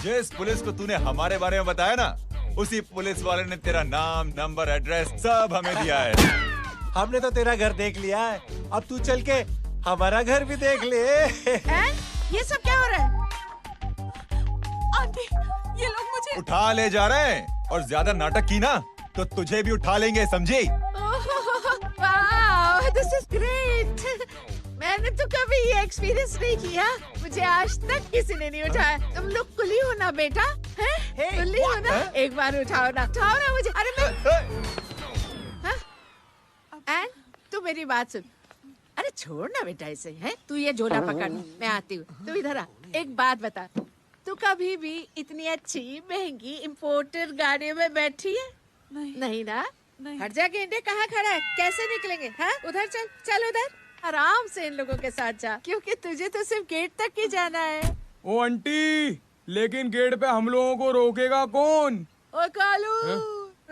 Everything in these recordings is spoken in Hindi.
जिस पुलिस को तूने हमारे बारे में बताया ना, उसी पुलिस वाले ने तेरा नाम, नंबर, एड्रेस सब हमें दिया है। हमने तो तेरा घर देख लिया है, अब तू चल के हमारा घर भी देख ले। ये सब क्या हो रहा है? आंटी, ये लोग मुझे उठा ले जा रहे हैं, और ज्यादा नाटक की ना तो तुझे भी उठा लेंगे, समझी? वाह, दिस इज ग्रेट। मैंने तो कभी ये एक्सपीरियंस नहीं किया, मुझे आज तक किसी ने नहीं उठाया। तुम लोग कुली हो ना बेटा, हैं? कुली हो ना? एक बार उठाओ ना मुझे। अरे मैं एंड तू मेरी बात सुन। अरे छोड़ ना बेटा इसे, है? तू ये झोला पकड़, मैं आती हूँ। तू इधर आ, एक बात बता, तू कभी भी इतनी अच्छी महंगी इम्पोर्टेड गाड़ी में बैठी है? नहीं ना? हट जा गेंडे, कहाँ खड़ा है? कैसे निकलेंगे? हाँ, उधर चल, चल उधर, आराम से इन लोगों के साथ जा, क्योंकि तुझे तो सिर्फ गेट तक ही जाना है। ओ आंटी, लेकिन गेट पे हम लोगों को रोकेगा कौन? ओ कालू,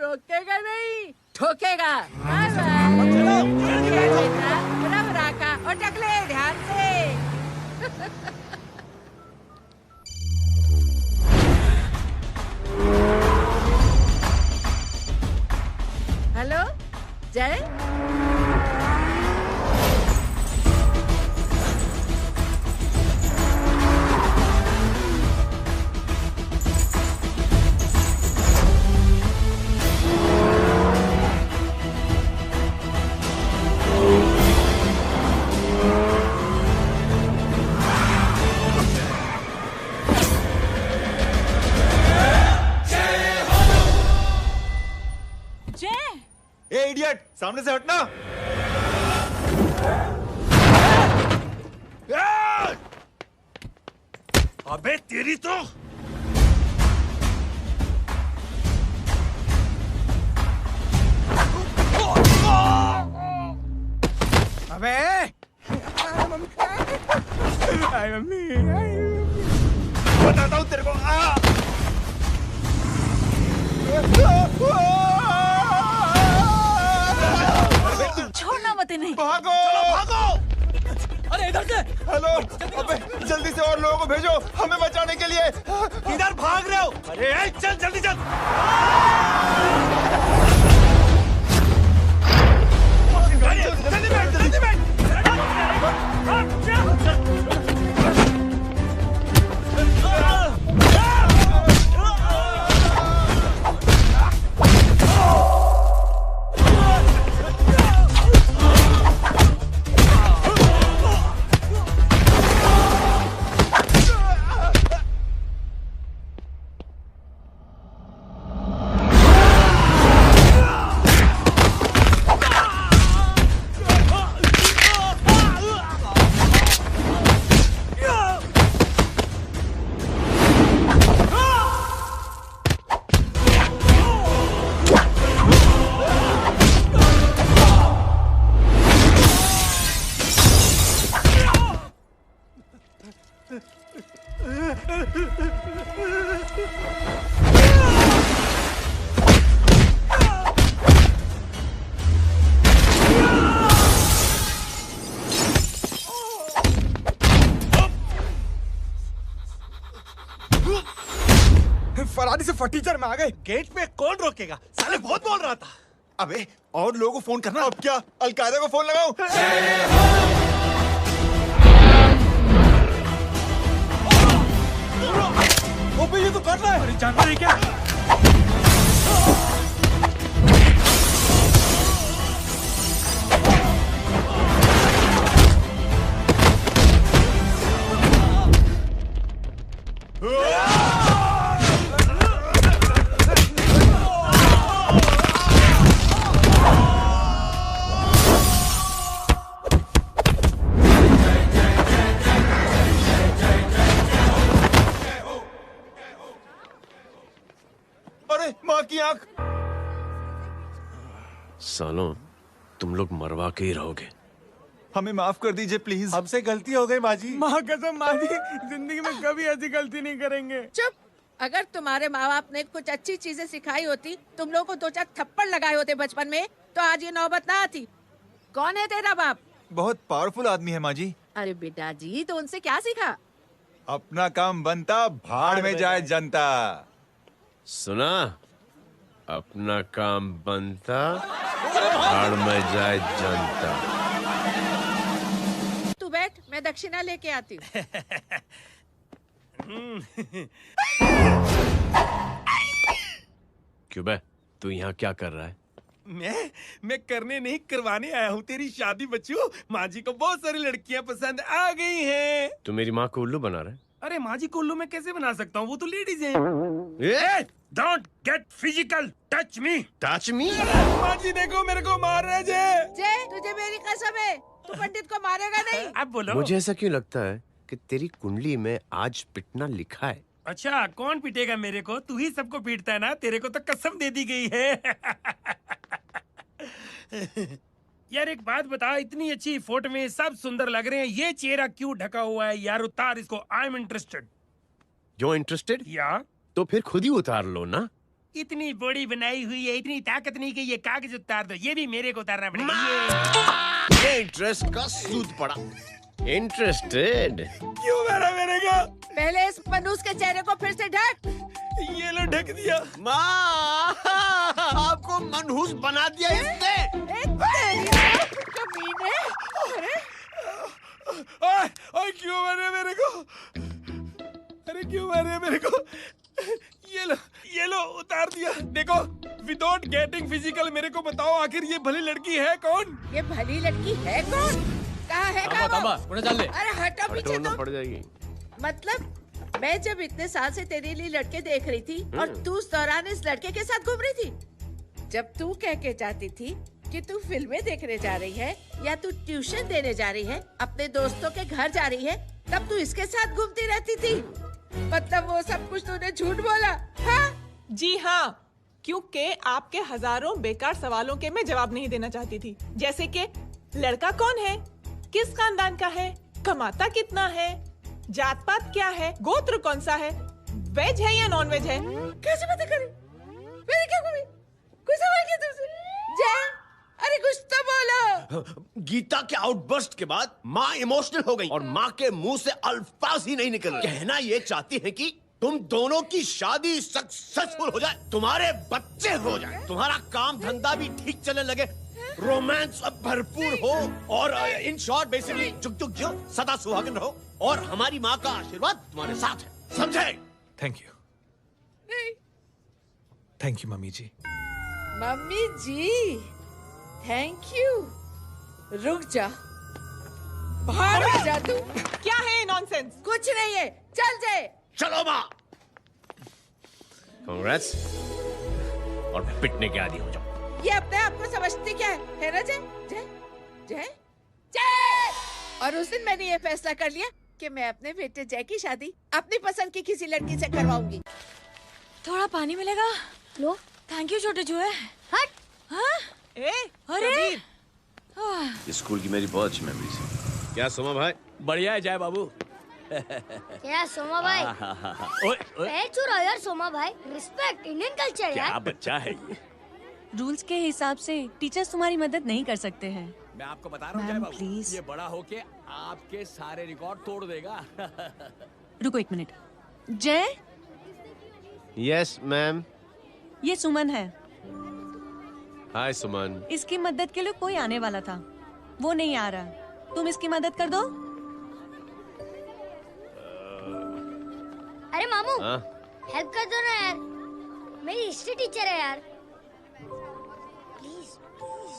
रोकेगा नहीं, ठोकेगा। और टकले ध्यान से। हेलो जय, ए इडियट, सामने से हटना। अबे तेरी तो अबे मम्मी, बताता हूँ तेरे को। छोड़ना मत इन्हें। भागो, चलो भागो। अरे इधर से। हेलो, अबे जल्दी से और लोगों को भेजो हमें बचाने के लिए। किधर भाग रहे हो? अरे चल जल्दी चल। जल्दी बैठ, जल्दी बैठ। फरारी से फटीचर में आ गए। गेट पे कौन रोकेगा? साले बहुत बोल रहा था। अबे और लोगों को फोन करना। अब क्या अलकायदा को फोन लगाऊं? ओबे ये तो कर रहा है। अरे जानता है क्या? अरे माँ की आंख। सालों, तुम लोग मरवा के ही रहोगे। हमें माफ कर दीजिए प्लीज। हमसे गलती हो गई माजी। माँ कसम माँ जी, जिंदगी में कभी ऐसी गलती नहीं करेंगे। चुप। अगर तुम्हारे माँ बाप ने कुछ अच्छी चीजें सिखाई होती, तुम लोगों को 2-4 थप्पड़ लगाए होते बचपन में, तो आज ये नौबत ना आती। कौन है तेरा बाप? बहुत पावरफुल आदमी है माँ जी। अरे बेटा जी, तो उनसे क्या सीखा? अपना काम बनता, भाड़ में जाए जनता। सुना? अपना काम बनता, भाड़ में जाए जनता। तू बैठ, मैं दक्षिणा लेके आती हूँ। क्यों बे? तू यहाँ क्या कर रहा है? मैं करने नहीं करवाने आया हूँ तेरी शादी बच्चू। माँ जी को बहुत सारी लड़कियाँ पसंद आ गई हैं। तू मेरी माँ को उल्लू बना रहा है? अरे माँ जी को उल्लू मैं कैसे बना सकता हूँ, वो तो लेडीज हैं। Don't get physical, touch me. Touch me? माँ जी देखो मेरे को मार रहे जय। जय, तुझे मेरी कसम है, तू पंडित को मारेगा नहीं। अब बोलो। मुझे ऐसा क्यों लगता है कि तेरी कुंडली में आज पिटना लिखा है? अच्छा, कौन पीटेगा मेरे को? तू ही सबको पीटता है ना, तेरे को तो कसम दे दी गई है। यार एक बात बता, इतनी अच्छी फोटो में सब सुंदर लग रहे हैं, ये चेहरा क्यों ढका हुआ है? यार उतार इसको, आई एम इंटरेस्टेड। जो इंटरेस्टेड? या तो फिर खुद ही उतार लो ना। इतनी बॉडी बनाई हुई है, इतनी ताकत नहीं कि ये कागज उतार दो, ये भी मेरे को उतारना पड़ेगा। ये इंटरेस्ट का सूद पड़ा। इंटरेस्टेड? क्यों मारा मेरे को? पहले इस मनूस के चेहरे को फिर से ढक। ये लो ढक दिया। माँ, आपको मनहूस बना दिया इसने। कमीने। अरे ओए क्यों मारे मेरे को? अरे क्यों मारे मेरे को? ये लो उतार दिया। देखो, विदाउट गेटिंग फिजिकल मेरे को बताओ आखिर ये भली लड़की है कौन? ये भली लड़की है कौन? कहाँ है वो? अरे हटो पीछे हटोना तो। पड़ जाएगी। मतलब मैं जब इतने साल से तेरे लिए लड़के देख रही थी और तू उस दौरान इस लड़के के साथ घूम रही थी। जब तू कह के जाती थी कि तू फिल्में देखने जा रही है या तू ट्यूशन देने जा रही है, अपने दोस्तों के घर जा रही है, तब तू इसके साथ घूमती रहती थी। मतलब वो सब कुछ तूने झूठ बोला? हाँ? जी हाँ, क्योंकि आपके हजारों बेकार सवालों के मैं जवाब नहीं देना चाहती थी। जैसे कि लड़का कौन है, किस खानदान का है, कमाता कितना है, जात पात क्या है, गोत्र कौन सा है, वेज है या नॉन वेज है। कैसे बातें करी? मैंने क्या करी? कोई सवाल किया तुमसे? जय, अरे कुछ तो बोलो। गीता के आउटबर्स्ट के बाद माँ इमोशनल हो गई और माँ के मुंह से अल्फाज ही नहीं निकल रहे। कहना ये चाहती है कि तुम दोनों की शादी सक्सेसफुल हो जाए, तुम्हारे बच्चे हो जाए, तुम्हारा काम धंधा भी ठीक चलने लगे, रोमांस अब भरपूर हो और इन शॉर्ट बेसिकली जुग जुग जियो, सदा सुहागन रहो और हमारी माँ का आशीर्वाद तुम्हारे साथ है। समझे? Thank you. Thank you mummy ji. Mummy ji, thank you. रुक जा, बाहर आ जा तू। क्या है नॉनसेंस? कुछ नहीं है, चल जाए। चलो माँ। कांग्रेस और पिटने के आदी हो जाओ। ये अपने आप को समझती क्या है ना जय? जय जय जय। और उस दिन मैंने ये फैसला कर लिया कि मैं अपने बेटे जय की शादी अपनी पसंद की किसी लड़की से करवाऊंगी। थोड़ा पानी मिलेगा? लो। थैंक यू छोटे चूहे। हट। हाँ? ए, अरे स्कूल की मेरी बहुत अच्छी मेमोरीज है। क्या सोमा भाई? बढ़िया है जय बाबू। क्या सोमा भाई? पैर छुरा यार सोमा भाई, रिस्पेक्ट, इंडियन कल्चर यार। क्या बच्चा है ये? रूल्स के हिसाब से टीचर्स तुम्हारी मदद नहीं कर सकते हैं। मैं आपको बता रहा हूँ जय बाबू, प्लीज। ये बड़ा होके आपके सारे रिकॉर्ड तोड़ देगा। रुको एक मिनट। जय, यस मैम। ये सुमन है। हाय सुमन। इसकी मदद के लिए कोई आने वाला था, वो नहीं आ रहा। तुम इसकी मदद कर दो। अरे मामू, हाँ? हेल्प कर दो ना यार, मेरी हिस्ट्री टीचर है यार, please please.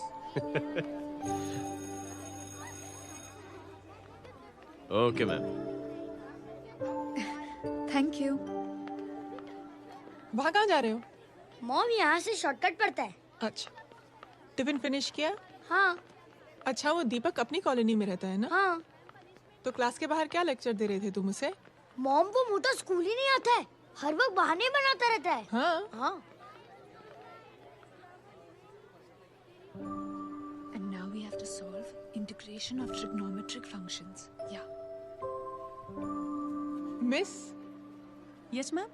Okay ma'am. Thank you. वहाँ कहाँ जा रहे हो? मॉम यहाँ से शॉर्टकट पड़ता है। अच्छा, टिफिन फिनिश किया? हाँ अच्छा, वो दीपक अपनी कॉलोनी में रहता है ना? हाँ। तो क्लास के बाहर क्या लेक्चर दे रहे थे तुम उसे? मॉम को मुंह तो स्कूल ही नहीं आता है, हर वक्त बहाने बनाता रहता है। हाँ। हाँ। And now we have to solve integration of trigonometric functions. Yeah. Miss, Yes ma'am.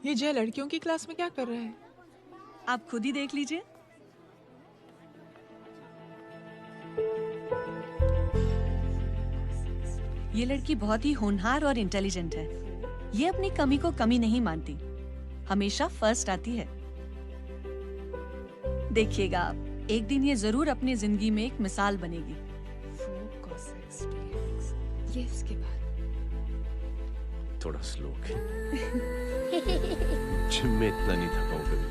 ये जय लड़कियों की क्लास में क्या कर रहा है? आप खुद ही देख लीजिए। ये लड़की बहुत ही होनहार और इंटेलिजेंट है। ये अपनी कमी को कमी नहीं मानती, हमेशा फर्स्ट आती है। देखिएगा आप, एक दिन ये जरूर अपनी जिंदगी में एक मिसाल बनेगी। ये इसके बाद थोड़ा स्लो जिम में इतना नहीं था पाऊँ कभी।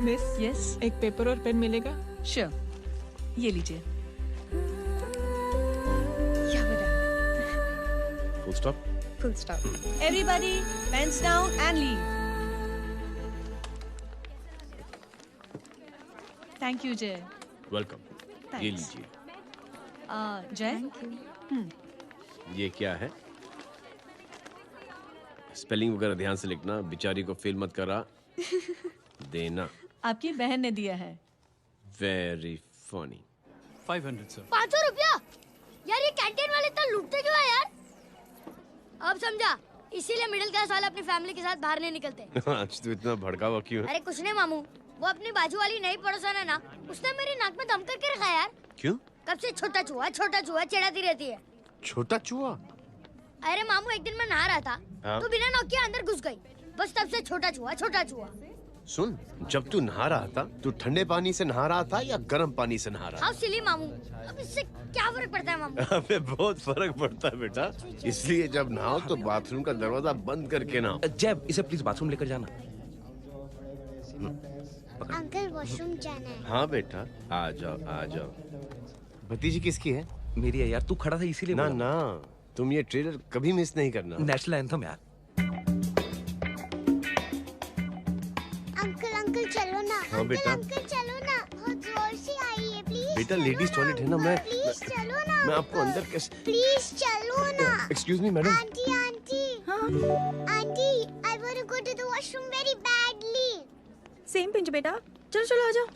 मिस, यस, एक पेपर और पेन मिलेगा? श्योर, ये लीजिए। Full stop. Full stop. Everybody pens down and leave. Thank you Jai. Welcome. ये लीजिए। जय, ये क्या है? स्पेलिंग वगैरह ध्यान से लिखना, बेचारी को फेल मत करा देना। आपकी बहन ने दिया है। Very funny. 500 सर। 500 रुपया? यार ये कैंटीन वाले इतना लूटते क्यों है यार? अब समझा, इसीलिए मिडिल क्लास वाले अपनी फैमिली के साथ बाहर नहीं निकलते। आज तो इतना भड़का हुआ क्यों है? अरे कुछ नहीं मामू, वो अपनी बाजू वाली नई पड़ोसन है ना, उसने मेरी नाक में दम करके रखा है यार। क्यों? कब से छोटा चूहा चिढ़ाती रहती है। छोटा चूहा? अरे मामू, एक दिन मैं नहा रहा था तो बिना नॉक के अंदर घुस गई, बस तब से छोटा चूहा। सुन, जब तू नहा रहा था, तू ठंडे पानी से नहा रहा था या गर्म पानी से नहा रहा था? हाउ सिली मामू, अब इससे क्या फर्क पड़ता है मामू? अबे बहुत फर्क पड़ता है बेटा, इसलिए जब नहाओ तो बाथरूम का दरवाजा बंद करके नहाओ। जैब, इसे प्लीज बाथरूम लेकर जाना। अंकल वॉशरूम जाना है। हाँ बेटा, आ जाओ। भतीजी किसकी है? मेरी है यार, तू खड़ा था इसीलिए ना बोला। ना, तुम ये ट्रेलर कभी मिस नहीं करना। नेशनल एंथम यार। अंकल चलो ना। हाँ बेटा। अंकल चलो ना, बहुत जोर से आई है, प्लीज। बेटा लेडीज टॉयलेट है ना, मैं प्लीज चलो ना। मैं आपको अंदर कैसे? प्लीज चलो ना। Excuse me madam. Aunty I want to go to the washroom very badly. Same pinch बेटा, चलो आ जाओ।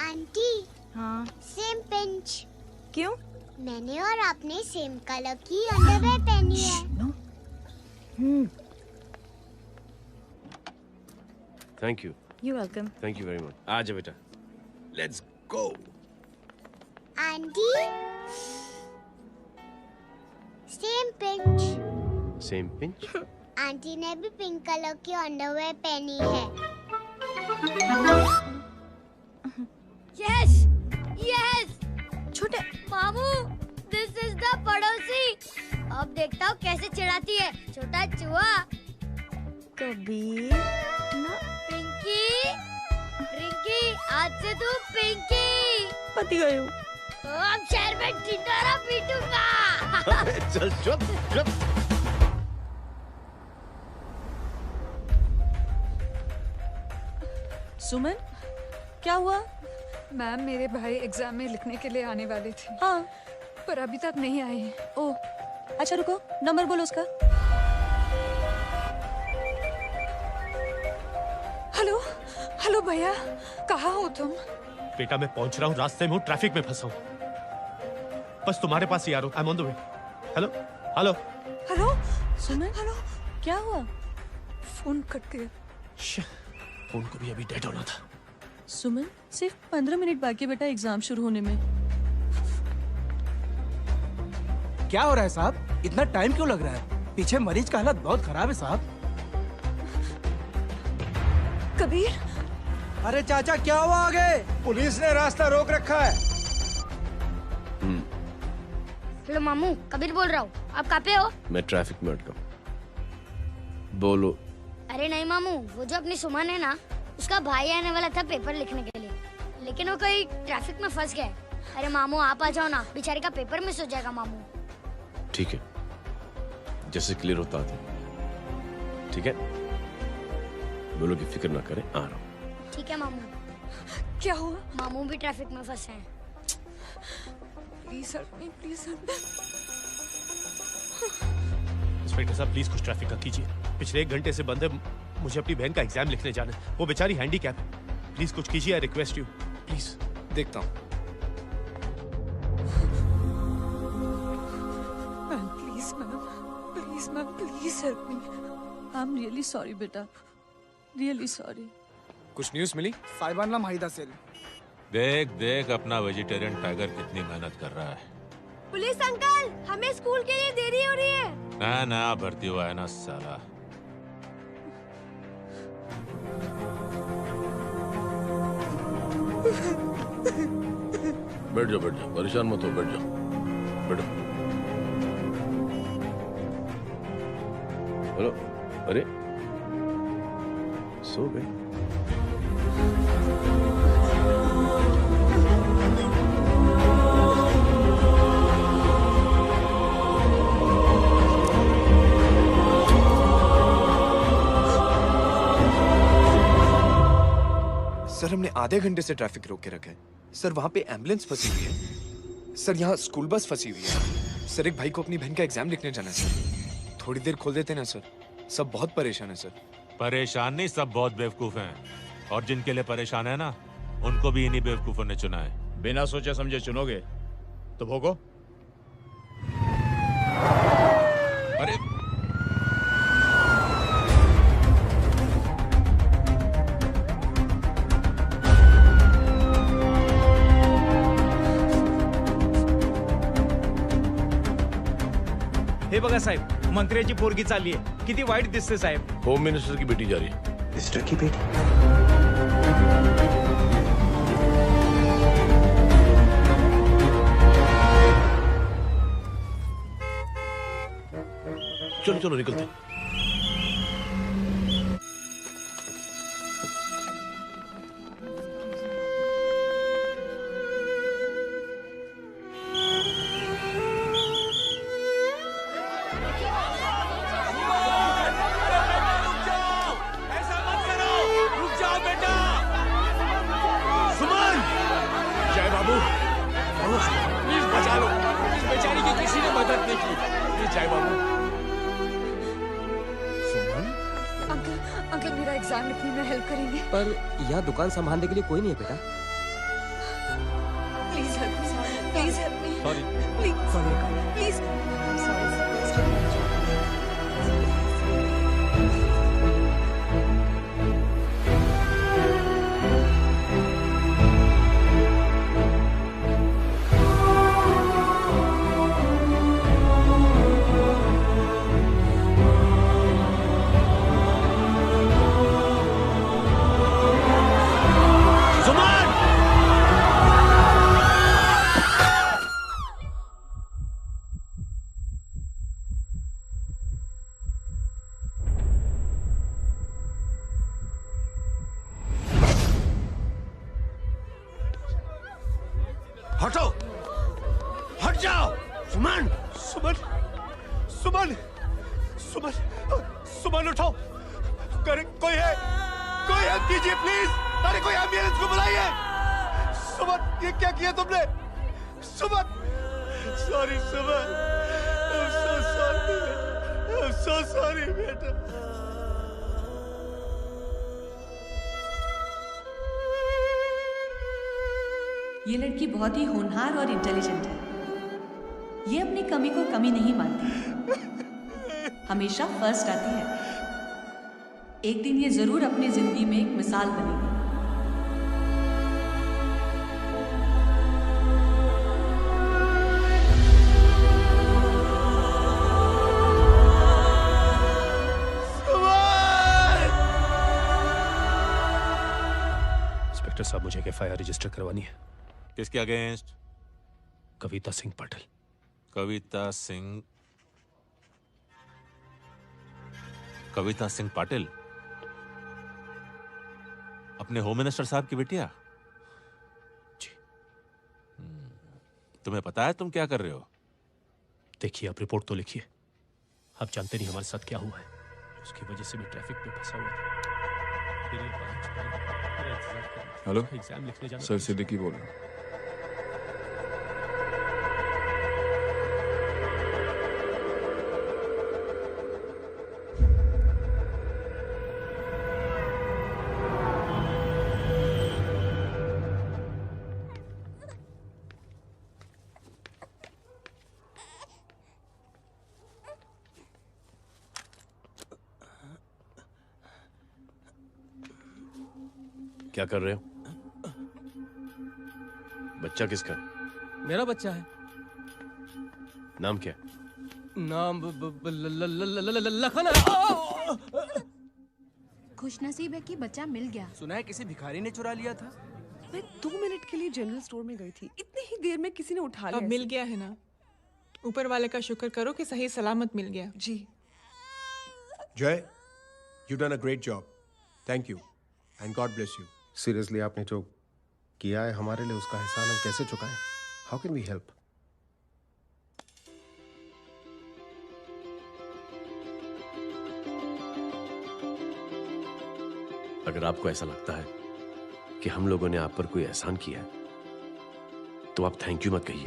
आंटी। हाँ। Same pinch. क्यों? मैंने और आपने सेम कलर की अंडरवेयर पहनी है। Thank you. You welcome. Thank you very much. आ जा बेटा, let's go. Aunty, same pinch. Same pinch? Aunty ने भी पिंक कलर की अंडरवेयर पहनी है। Yes yes. छोटे मामू, दिस इज द पड़ोसी। अब देखता हूँ कैसे चिढ़ाती है छोटा चूहा। कबीर ना। पिंकी, रिंकी, आज से तू पिंकी। पति गई हूँ। अब शहर में ढिंढोरा पीटूंगा। चल चुप। सुमन, क्या हुआ? मैम, मेरे भाई एग्जाम में लिखने के लिए आने वाले थे। हाँ, पर अभी तक नहीं आए हैं। ओह, अच्छा रुको, नंबर बोलो उसका। हेलो भैया, कहाँ हो तुम? बेटा मैं पहुंच रहा हूँ, रास्ते में हूँ, ट्रैफिक में फंसा हूँ, बस तुम्हारे पास ही आ रहा हूँ। I am on the way. Hello. Suman, क्या हुआ? फोन कट गया। फोन को भी अभी डेड होना था। सुमन, सिर्फ 15 मिनट बाकी बेटा एग्जाम शुरू होने में। क्या हो रहा है साहब? इतना टाइम क्यों लग रहा है? पीछे मरीज का हालत बहुत खराब है साहब। कबीर। अरे चाचा, क्या हुआ आगे? पुलिस ने रास्ता रोक रखा है। हेलो मामू, कबीर बोल रहा हूँ। आप कहाँ पे हो? मैं ट्रैफिक में अटका। बोलो। अरे नहीं मामू, वो जो अपनी सुमन है ना, उसका भाई आने वाला था पेपर लिखने के लिए, लेकिन वो कहीं ट्रैफिक में फंस गया। अरे मामू आप आ जाओ ना, बेचारी का पेपर मिस हो जाएगा मामू। ठीक है, जैसे क्लियर होता था। ठीक है, बोलो कि फिक्र ना करें, आ रहा हूँ। ठीक है मामू। क्या हुआ? मामू भी ट्रैफिक में फंसे हैं। Please help me, please help me. Inspector साहब प्लीज कुछ ट्रैफिक का कीजिए, पिछले 1 घंटे से बंद है, मुझे अपनी बहन का एग्जाम लिखने जाना है, वो बेचारी हैंडीकैप है, प्लीज कुछ कीजिए, आई रिक्वेस्ट यू प्लीज। देखता हूँ। Ma'am, please help me. I am really sorry बेटा, रियली सॉरी। कुछ न्यूज़ मिली? साहिबान माहिदा सेल। देख देख अपना वेजिटेरियन टाइगर कितनी मेहनत कर रहा है। पुलिस अंकल, हमें स्कूल के लिए देरी हो रही है। ना ना भर्ती हुआ है ना साला। बैठ जाओ परेशान मत हो, बैठ जाओ बैठो। हेलो, अरे सो गए? सर हमने आधे घंटे से ट्रैफिक रोक के रखा है। सर वहाँ पे एम्बुलेंस फंसी हुई है। सर यहाँ स्कूल बस फंसी हुई है। सर एक भाई को अपनी बहन का एग्जाम लिखने जाना है सर। थोड़ी देर खोल देते ना सर। सब बहुत परेशान है सर। परेशान नहीं, सब बहुत बेवकूफ हैं। और जिनके लिए परेशान है ना, उनको भी इन्हीं बेवकूफों ने चुना है। बिना सोचे समझे चुनोगे तो भोगो। अरे हे बघा साहेब, मंत्र्याची पोरगी चालली आहे. किती वाईट दिसते साहेब. होम मिनिस्टर की बेटी जा रही है। मिनिस्टर की बेटी? चलो चलो निकलते हैं। पर यहाँ दुकान संभालने के लिए कोई नहीं है बेटा। Please help me, please help me, sorry please हटो, हट जाओ। सुमन, सुमन, सुमन, सुमन, सुमन उठो। कोई है? कोई हेल्प कीजिए प्लीज। अरे कोई एम्बुलेंस को बुलाइए। सुमन, ये क्या किया तुमने? Suman, sorry Suman, I'm so sorry, I'm so sorry बेटा। ये लड़की बहुत ही होनहार और इंटेलिजेंट है। ये अपनी कमी को कमी नहीं मानती, हमेशा फर्स्ट आती है। एक दिन ये जरूर अपनी जिंदगी में एक मिसाल बनेगी। इंस्पेक्टर साहब, मुझे एफआईआर रजिस्टर करवानी है। किसके अगेंस्ट? कविता सिंह पाटिल। कविता सिंह? कविता सिंह पाटिल अपने होम मिनिस्टर साहब की बेटिया? जी। तुम्हें पता है तुम क्या कर रहे हो? देखिए, आप रिपोर्ट तो लिखिए। आप जानते नहीं हमारे साथ क्या हुआ है। उसकी वजह से मैं ट्रैफिक में फंसा हुआ था। फिर ये मेरा इंतजार करना। हेलो एग्जाम लिखने जाना। सर सिद्दीकी बोल रहा हूँ। क्या कर रहे हो? बच्चा किसका? मेरा बच्चा है। नाम क्या? नाम लखन है। खुशनसीब है कि बच्चा मिल गया। सुना है किसी भिखारी ने चुरा लिया था। मैं 2 मिनट के लिए जनरल स्टोर में गई थी, इतनी ही देर में किसी ने उठा लिया। अब मिल गया है ना, ऊपर वाले का शुक्र करो कि सही सलामत मिल गया। जी। जय, you done a great job. Thank you and God bless you. Seriously आपने जो किया है हमारे लिए, उसका एहसान हम कैसे चुकाएं? How can we help? अगर आपको ऐसा लगता है कि हम लोगों ने आप पर कोई एहसान किया है, तो आप थैंक यू मत कहिए।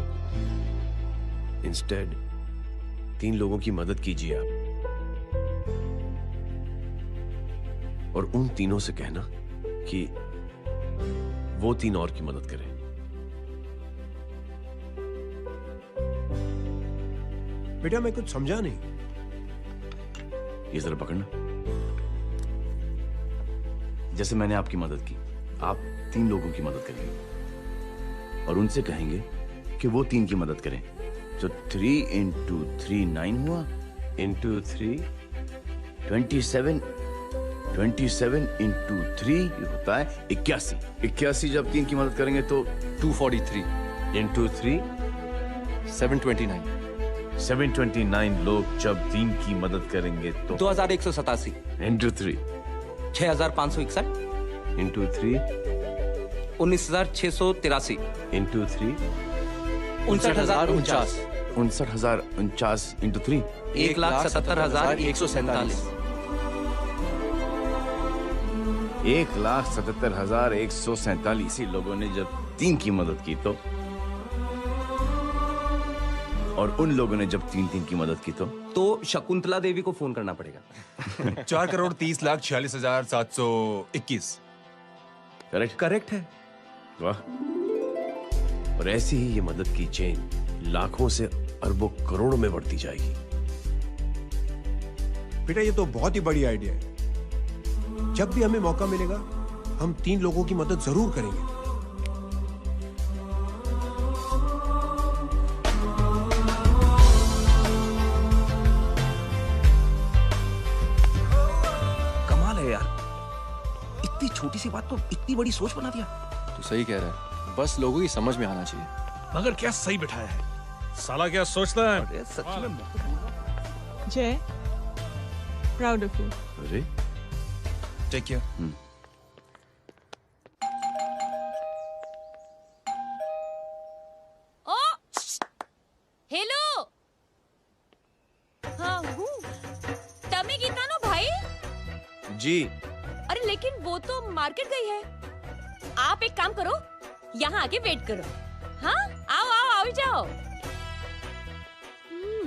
इंस्टेड 3 लोगों की मदद कीजिए आप, और उन तीनों से कहना कि वो 3 और की मदद करें। बेटा मैं कुछ समझा नहीं। ये जरा पकड़ना। जैसे मैंने आपकी मदद की, आप 3 लोगों की मदद करेंगे और उनसे कहेंगे कि वो 3 की मदद करें। तो 3 into 3 9 हुआ, into 3 27, 27 into 3 होता है 81। 81 जब 3 की मदद करेंगे तो 243 into 3 729 729 लोग जब 3 की मदद करेंगे तो 2187 into 3 6561 into 3 19683 into 3 59049 59049 into 3 1,77,147 1,77,147 लोगों ने जब 3 की मदद की तो, और उन लोगों ने जब 3 की मदद की तो शकुंतला देवी को फोन करना पड़ेगा। 4,30,46,721। करेक्ट है। वाह। और ऐसी ही ये मदद की चेन लाखों से अरबों करोड़ों में बढ़ती जाएगी। बेटा ये तो बहुत ही बड़ी आइडिया है। जब भी हमें मौका मिलेगा हम 3 लोगों की मदद जरूर करेंगे। कमाल है यार, इतनी छोटी सी बात को इतनी बड़ी सोच बना दिया। तू सही कह रहा है, बस लोगों की समझ में आना चाहिए। मगर क्या सही बिठाया है, साला क्या सोचता है। अरे सच में जय, प्राउड ऑफ यू। अरे टेक केयर। ओ हेलो, हाँ हूँ तमे गीता नो भाई। जी। अरे लेकिन वो तो मार्केट गई है। आप एक काम करो, यहाँ आके वेट करो। हाँ आओ आओ आओ जाओ।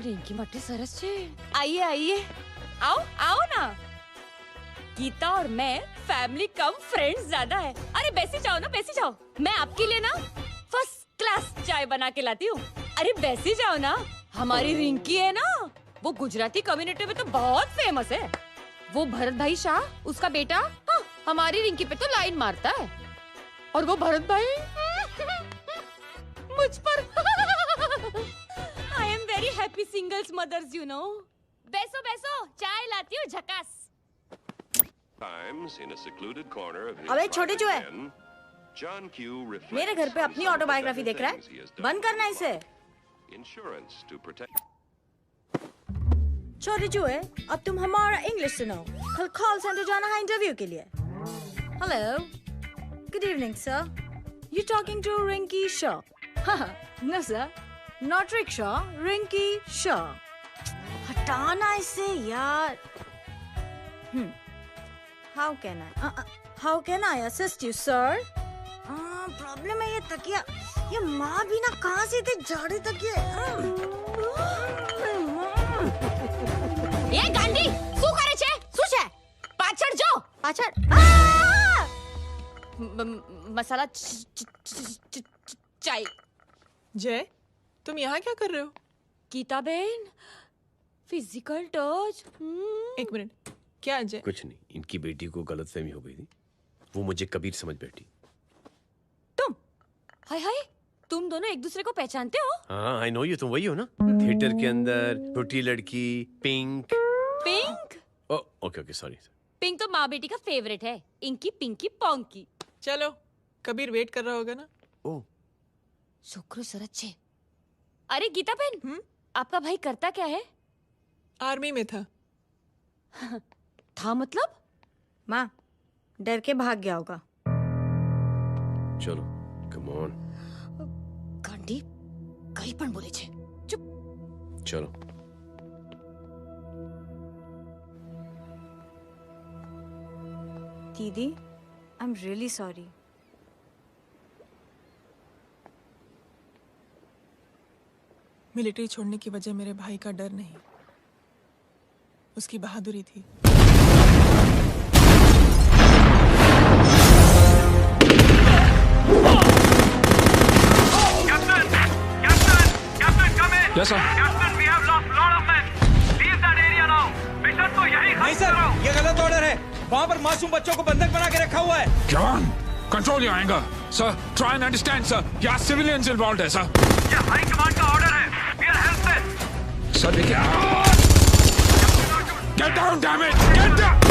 रिंकी मट्टी सरस छे। आइए आइए, आओ आओ ना। गीता और मैं फैमिली कम फ्रेंड्स ज्यादा है। अरे बैसी जाओ ना, बैसी जाओ। मैं आपके लिए ना फर्स्ट क्लास चाय बना के लाती हूँ। अरे बैसी जाओ ना। हमारी रिंकी है ना, वो गुजराती कम्युनिटी में तो बहुत फेमस है। वो भरत भाई शाह, उसका बेटा, हाँ, हमारी रिंकी पे तो लाइन मारता है। और वो भरत भाई मुझ पर। I am very happy singles mothers, you know. बैसो बैसो, चाय लाती हूँ झकास। अबे छोटे चूहे, मेरे घर पे अपनी ऑटोबायोग्राफी देख रहा है? बंद करना इसे। छोटे चूहे, अब तुम हमारा इंग्लिश सुनो। कल कॉल सेंटर जाना है इंटरव्यू के लिए। Hello, good evening sir. You talking to Rinki Shaw? No sir, not rickshaw, Rinki Shaw. हटाना इसे यार। How can I assist you, sir? Problem है ये तकिया, ये माँ भी ना कहाँ से इतने झाड़े तकिए। ये गांडी, શું કરે છે? શું છે? પાછળ જો, પાછળ। मसाला चाय। जय, तुम यहाँ क्या कर रहे हो? गीता बहन, फिजिकल टच। एक मिनट, क्या जय? कुछ नहीं, इनकी बेटी को गलतफहमी हो गई थी, वो मुझे कबीर समझ बैठी। हाय हाय, तुम दोनों एक दूसरे को पहचानते हो? हाँ, आई नो यू, तुम वही हो ना? थिएटर के अंदर छोटी लड़की pink. Pink? Okay okay, sorry. Pink तो माँ बेटी का फेवरेट है, इंकी पिंकी पोंकी। चलो, कबीर वेट कर रहा होगा ना? ओह, शुक्र सरच्चे। अरे गीता बहन, आपका भाई करता क्या है? आर्मी में था। था मतलब? माँ, डर के भाग गया होगा। चलो, कम ऑन। गांडी, कहीं पण बोले छे। चुप। चलो। दीदी, I am really sorry. Military छोड़ने की वजह मेरे भाई का डर नहीं, उसकी बहादुरी थी। Yes, sir. Captain, we have lost lot of men. Leave that area now. Mission तो यही नहीं सर, ये गलत ऑर्डर है। वहाँ पर मासूम बच्चों को बंधक बना के रखा हुआ है। John, control your anger. Sir, try and understand, sir. यहाँ civilians involved है, sir. ये हाई कमांड का ऑर्डर है। We are helpless. Sir, देखिए। Get down, damn it! Get down!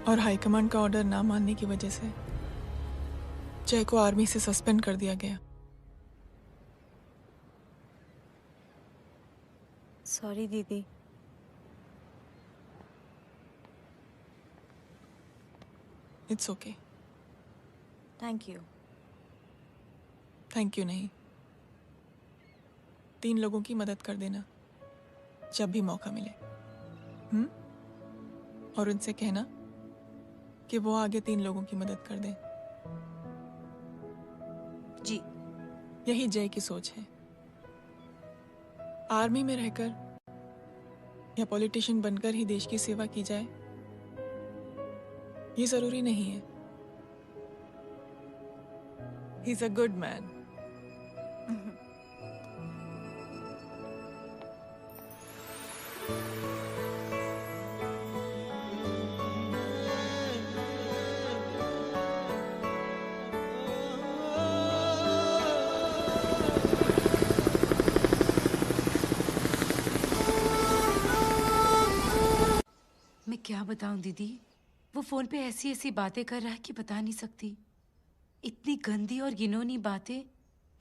और हाईकमांड का ऑर्डर ना मानने की वजह से जय को आर्मी से सस्पेंड कर दिया गया। सॉरी दीदी। It's okay. Thank you. Thank you नहीं, 3 लोगों की मदद कर देना जब भी मौका मिले। और उनसे कहना कि वो आगे 3 लोगों की मदद कर दें। जी। यही जय की सोच है। आर्मी में रहकर या पॉलिटिशियन बनकर ही देश की सेवा की जाए, ये जरूरी नहीं है। He is a good man. मैं क्या बताऊं दीदी, वो फोन पे ऐसी ऐसी बातें कर रहा है कि बता नहीं सकती। इतनी गंदी और घिनौनी बातें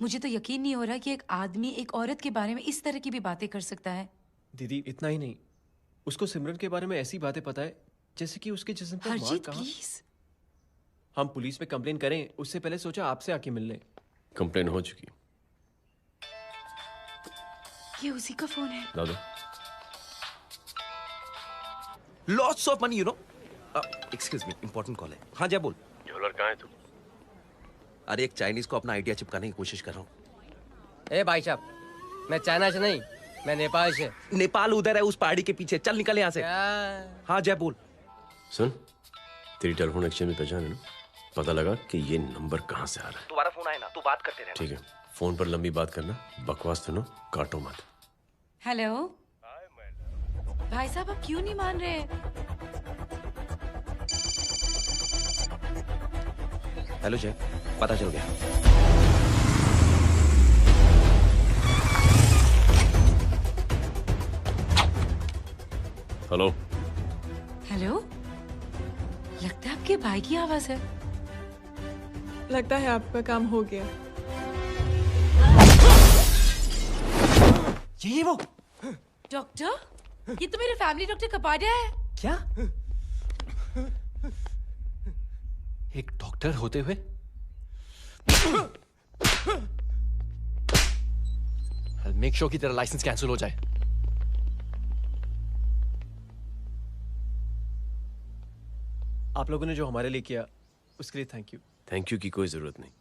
मुझे तो यकीन नहीं हो रहा कि एक आदमी एक औरत के बारे में इस तरह की भी बातें कर सकता है। दीदी इतना ही नहीं, उसको सिमरन के बारे में ऐसी बातें पता है जैसे कि उसके जिस्म पर मार हरजीत कहाँ। प्लीज। हम पुलिस में कंप्लेन करें उससे पहले सोचा आपसे आके मिल लें। कंप्लेन हो चुकी। ये उसी का फोन है। दादा lots of money, you know. Excuse me, important call है। हाँ जय बोल। ज्वेलर कहाँ है तू? अरे एक चाइनीज को अपना आइडिया चिपकाने की कोशिश कर रहा हूँ। ए भाई साहब, मैं चाइना से नहीं, मैं नेपाल से। नेपाल उधर है, उस पहाड़ी के पीछे। चल निकल यहाँ से। हाँ जय बोल। सुन, तेरी टेलीफोन एक्सचेंज में पहचान है ना? पता लगा कि ये नंबर कहाँ से आ रहा है। तुम्हारा फोन आए ना, तू बात करते रहना। ठीक है, फोन पर लंबी बात करना, बकवास सुनो, काटो मत। हेलो भाई साहब, आप क्यों नहीं मान रहे? हेलो जय, पता चल गया। हेलो हेलो, लगता है आपके भाई की आवाज है। लगता है आपका काम हो गया। ये वो डॉक्टर, ये तो मेरे फैमिली डॉक्टर कपाडिया है। क्या? एक डॉक्टर होते हुए मेक श्योर कि तेरा लाइसेंस कैंसिल हो जाए। आप लोगों ने जो हमारे लिए किया उसके लिए थैंक यू। थैंक यू की कोई जरूरत नहीं।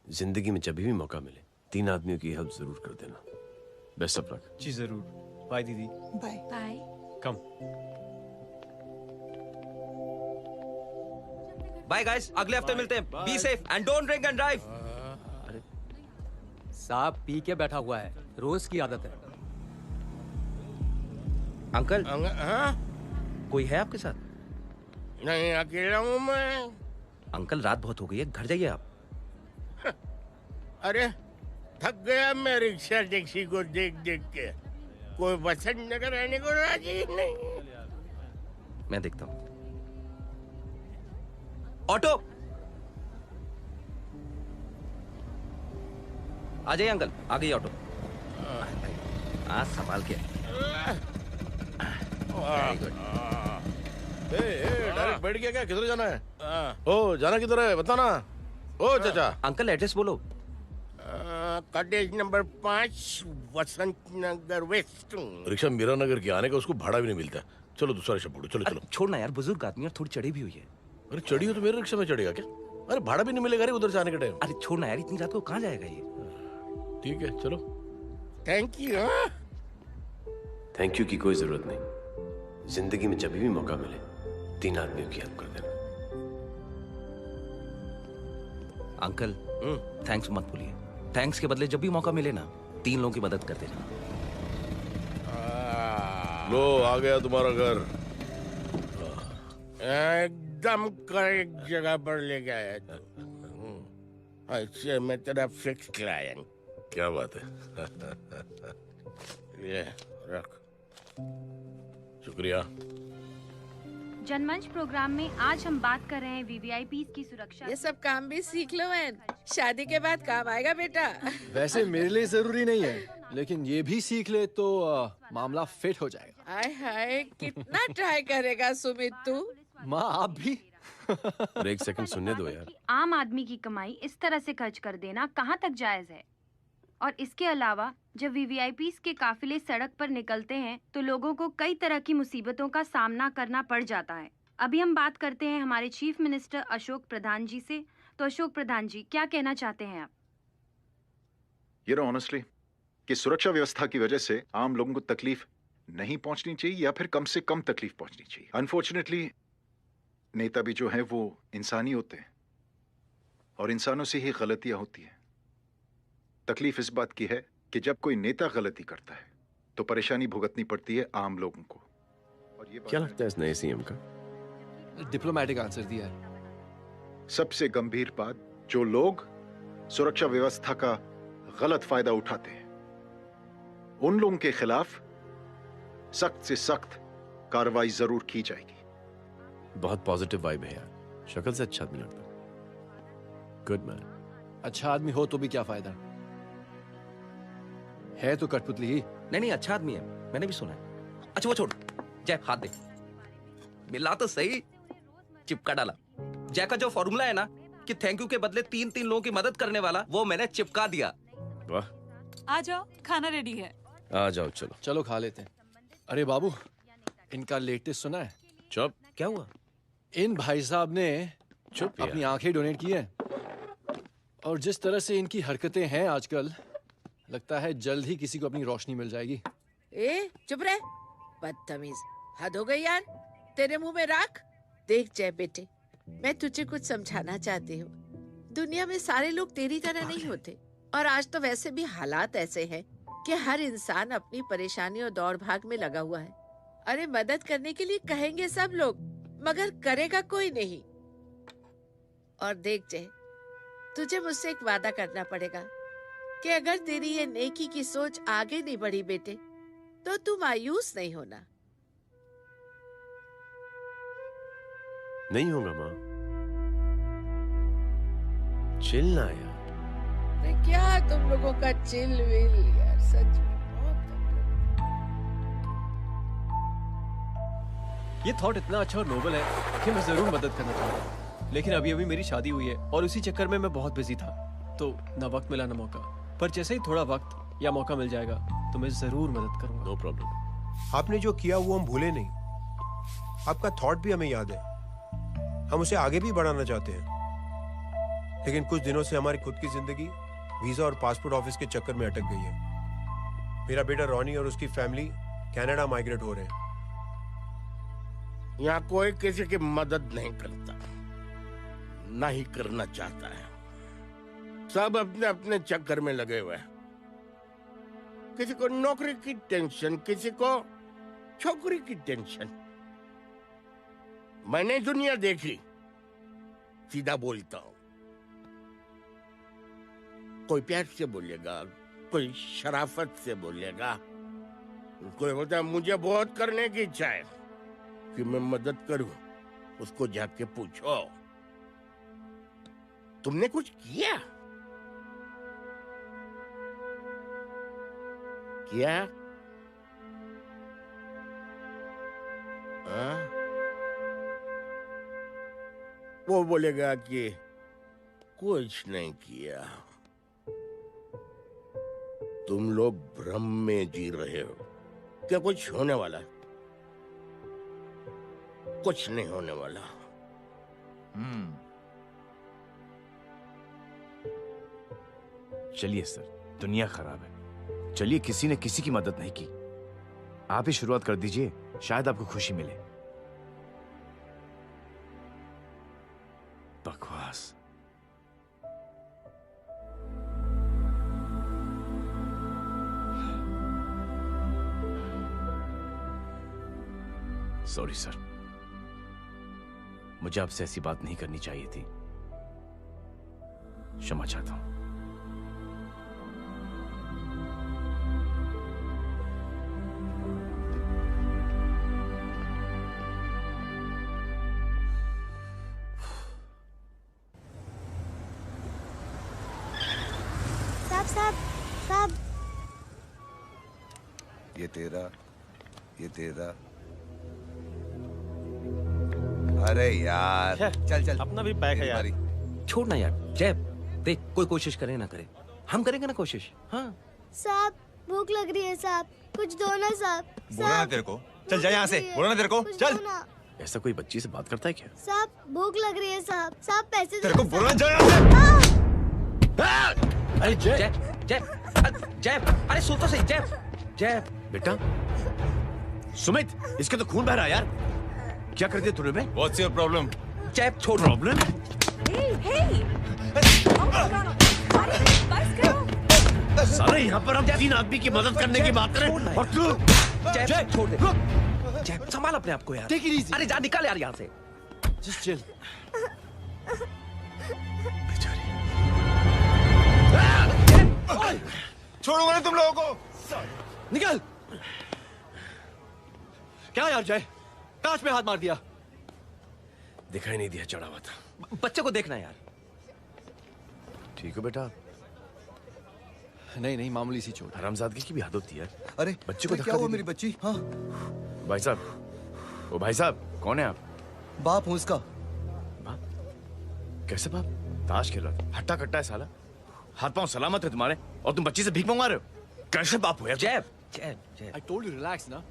जिंदगी में जब भी मौका मिले 3 आदमियों की हेल्प जरूर कर देना। Best of luck. जी जरूर। बाय दीदी। Bye bye. Come. Bye guys, अगले हफ्ते मिलते हैं। Be safe and don't drink and drive. अरे साहब पी के बैठा हुआ है, रोज की आदत है। अंकल हाँ? कोई है आपके साथ? नहीं, अकेला हूँ मैं। अंकल रात बहुत हो गई है, घर जाइए आप। अरे थक गया मैं रिक्शा टैक्सी को देख देख के। कोई वसंत नगर आने को राजी नहीं। मैं देखता हूँ। ऑटो आ जाइए अंकल, आ गई ऑटो। हाँ संभाल के। Very good. डायरेक्ट बैठ गया क्या? किधर जाना है? ओ जाना किधर है बताना। ओ चाचा। अंकल एड्रेस बोलो। कॉटेज नंबर 5 वसंत नगर वेस्ट। रिक्शा मीरा नगर के आने का उसको भाड़ा भी नहीं मिलता। चलो दूसरा रिक्शा पकड़ो। चलो चलो। छोड़ना यार, बुजुर्ग आदमी और थोड़ी चढ़ी भी हुई है। अरे चढ़ी हो तो मेरे रिक्शा में चढ़ेगा क्या? अरे भाड़ा भी नहीं मिलेगा रे उधर से आने के टाइम। अरे छोड़ना यार, इतनी रात को कहाँ जाएगा ये? ठीक है चलो। Thank you. थैंक यू की कोई जरूरत नहीं। जिंदगी में जब भी मौका मिले 3 आदमियों की हेल्प कर देना। अंकल थैंक्स मत भूलिए। थैंक्स के बदले जब भी मौका मिले ना 3 लोगों की मदद कर देना। लो आ गया तुम्हारा घर। एकदम करेक्ट जगह पर ले गया। अच्छा मैं तेरा फिक्स क्लाइंट। क्या बात है। ये रख। शुक्रिया। जनमंच प्रोग्राम में आज हम बात कर रहे हैं वीवीआईपीज़ की सुरक्षा। ये सब काम भी सीख लो मैन, शादी के बाद काम आएगा बेटा। वैसे मेरे लिए जरूरी नहीं है, लेकिन ये भी सीख ले तो मामला फिट हो जाएगा। हाय हाय, कितना ट्राई करेगा सुमित तू। माँ आप भी। अरे एक सेकंड सुनने दो यार। आम आदमी की कमाई इस तरह से खर्च कर देना कहाँ तक जायज है? और इसके अलावा जब वीवीआईपीज़ के काफिले सड़क पर निकलते हैं तो लोगों को कई तरह की मुसीबतों का सामना करना पड़ जाता है। अभी हम बात करते हैं हमारे चीफ मिनिस्टर अशोक प्रधान जी से। तो अशोक प्रधान जी, क्या कहना चाहते हैं आप? ये नो ऑनेस्टली कि सुरक्षा व्यवस्था की वजह से आम लोगों को तकलीफ नहीं पहुंचनी चाहिए या फिर कम से कम तकलीफ पहुंचनी चाहिए। अनफॉर्चुनेटली नेता भी जो है वो इंसानी होते हैं और इंसानों से ही गलतियां होती हैं। तकलीफ इस बात की है कि जब कोई नेता गलती करता है तो परेशानी भुगतनी पड़ती है आम लोगों को। और ये क्या लगता है इस नए सीएम का? डिप्लोमेटिक आंसर दिया है। सबसे गंभीर बात, जो लोग सुरक्षा व्यवस्था का गलत फायदा उठाते हैं उन लोगों के खिलाफ सख्त से सख्त कार्रवाई जरूर की जाएगी। बहुत पॉजिटिव वाइब है यार। शक्ल से अच्छा आदमी लगता है। Good man. अच्छा आदमी हो तो भी क्या फायदा, है तो कठपुतली ही। नहीं नहीं, अच्छा आदमी है, मैंने भी सुना है। अच्छा वो छोड़, जय हाथ दे। मिला तो सही, चिपका डाला। जय का जो फॉर्मूला है ना कि थैंक यू के बदले 3 लोगों की मदद करने वाला, वो मैंने चिपका दिया। वाह, आ जाओ, खाना रेडी है। आ जाओ, चलो चलो खा लेते हैं। अरे बाबू, इनका लेटेस्ट सुना है? चुप। क्या हुआ? इन भाई साहब ने चुप अपनी आंखें डोनेट की हैं, और जिस तरह से इनकी हरकतें हैं आजकल, लगता है जल्द ही किसी को अपनी रोशनी मिल जाएगी। ए चुप रह, बदतमीज, हद हो गई यार। तेरे मुंह में राख। देख जय बेटे, मैं तुझे कुछ समझाना चाहती हूँ। दुनिया में सारे लोग तेरी तरह नहीं होते, और आज तो वैसे भी हालात ऐसे हैं कि हर इंसान अपनी परेशानी और दौड़ भाग में लगा हुआ है। अरे मदद करने के लिए कहेंगे सब लोग, मगर करेगा कोई नहीं। और देख जय, तुझे मुझसे एक वादा करना पड़ेगा कि अगर तेरी ये नेकी की सोच आगे नहीं बढ़ी बेटे, तो तू मायूस नहीं होना। नहीं होगा माँ, चिल ना यार। अरे क्या तुम लोगों का चिल विल यार, सच में ये थॉट इतना अच्छा और नोबल है कि मैं जरूर मदद करना चाहूंगा, लेकिन अभी अभी मेरी शादी हुई है और उसी चक्कर में मैं बहुत बिजी था, तो ना वक्त मिला ना मौका। पर जैसे ही थोड़ा वक्त या मौका मिल जाएगा तो मैं जरूर मदद करूंगा। No problem. आपने जो किया वो हम भूले नहीं, आपका थॉट भी हमें याद है, हम उसे आगे भी बढ़ाना चाहते हैं। लेकिन कुछ दिनों से हमारी खुद की जिंदगी वीजा और पासपोर्ट ऑफिस के चक्कर में अटक गई है। मेरा बेटा रॉनी और उसकी फैमिली कनाडा माइग्रेट हो रहे हैं। यहाँ कोई किसी की मदद नहीं करता, ना ही करना चाहता है। सब अपने अपने चक्कर में लगे हुए हैं। किसी को नौकरी की टेंशन, किसी को छोकरी की टेंशन। मैंने दुनिया देखी, सीधा बोलता हूं। कोई प्यार से बोलेगा, कोई शराफत से बोलेगा, कोई बोलता है मुझे बहुत करने की इच्छा है कि मैं मदद करूं। उसको जाके पूछो, तुमने कुछ किया? क्या? वो बोलेगा कि कुछ नहीं किया। तुम लोग भ्रम में जी रहे हो। क्या कुछ होने वाला है? कुछ नहीं होने वाला। चलिए सर, दुनिया खराब है, चलिए किसी ने किसी की मदद नहीं की, आप ही शुरुआत कर दीजिए, शायद आपको खुशी मिले। बकवास। सॉरी सर, मुझे आपसे ऐसी बात नहीं करनी चाहिए थी, क्षमा चाहता हूं। साहब, ये तेरा, ये तेरा। अरे यार चल चल, अपना भी पैक है यार। छोड़ ना यार। जय देख, कोई कोशिश करे ना करे, हम करेंगे ना कोशिश। हाँ साहब भूख लग रही है साहब, कुछ दो ना साहब। बोला ना तेरे को, चल जा यहाँ से। बोला ना तेरे को, चल। ऐसा कोई बच्ची से बात करता है क्या? साहब भूख लग रही है साहब, साहब पैसे तेरे को बोला जा यहाँ से। अरे जय जय जय, अरे सुन तो सही। जय जय बेटा, सुमित, इसके तो खून बह रहा है यार, क्या कर दिया तूने बे? What's your problem? जय छोड़। प्रॉब्लम? सारे यहाँ पर हम 3 आदमी की मदद करने की बात करें और तू जय छोड़ दे। जय संभाल अपने आप को यार। Take it easy. अरे जा, निकल यार यहाँ से। Just chill. छोड़ूंगा ना तुम लोगों को। निकल। क्या यार जय, कांच में हाथ मार दिया। दिखाई नहीं दिया, चढ़ा हुआ था। बच्चे को देखना यार। ठीक हो बेटा? नहीं नहीं, मामूली सी चोट। हरामजादगी की भी हद होती है। अरे बच्चे को क्या धक्का हुआ दे मेरी दिया। बच्ची? हाँ भाई साहब, ओ भाई साहब, कौन है आप? बाप हूँ इसका। कैसे बाप? ताश खेल रहा था, हट्टा कट्टा है साला। हाथ पांव सलामत है तुम्हारे और तुम बच्ची से भीख मंगवा रहे हो? कैसे बाप हो यार? जैब जैब जैब। I told you relax ना।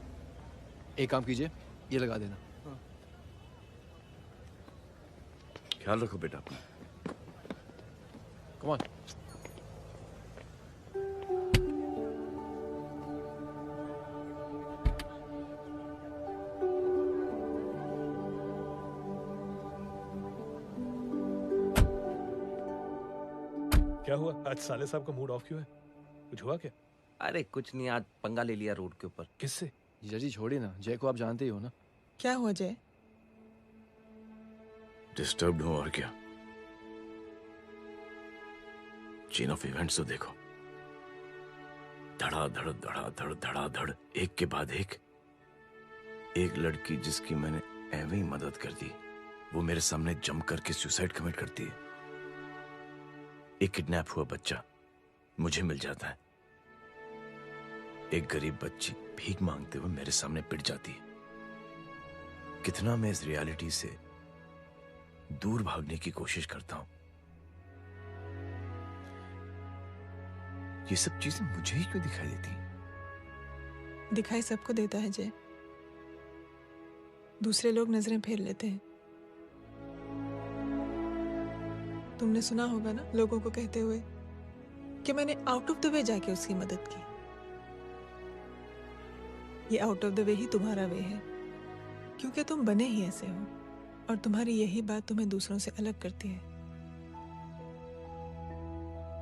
एक काम कीजिए, ये लगा देना। ख्याल रखो बेटा अपना। Come on। क्या हुआ आज साले साहब का मूड ऑफ क्यों है? कुछ हुआ क्या? अरे कुछ नहीं, आज पंगा ले लिया रोड के ऊपर। किससे? जीजा जी छोड़िए ना, जय को आप जानते ही हो ना। क्या हुआ जय? डिस्टर्ब्ड हो और क्या। चेन ऑफ इवेंट्स तो देखो, धड़ाधड़ धड़ाधड़ धड़ाधड़, एक के बाद एक लड़की जिसकी मैंने एवं ही मदद कर दी, वो मेरे सामने जम करके सुसाइड कमिट करती है। एक किडनैप हुआ बच्चा मुझे मिल जाता है। एक गरीब बच्ची भीख मांगते हुए मेरे सामने पिट जाती है। कितना मैं इस रियलिटी से दूर भागने की कोशिश करता हूं। ये सब चीजें मुझे ही क्यों दिखाई देती हैं? दिखाई सबको देता है जय, दूसरे लोग नजरें फेर लेते हैं। तुमने सुना होगा ना लोगों को कहते हुए कि मैंने आउट ऑफ द वे जाके उसकी मदद की। ये आउट ऑफ द वे ही तुम्हारा वे है, क्योंकि तुम बने ही ऐसे हो और तुम्हारी यही बात तुम्हें दूसरों से अलग करती है।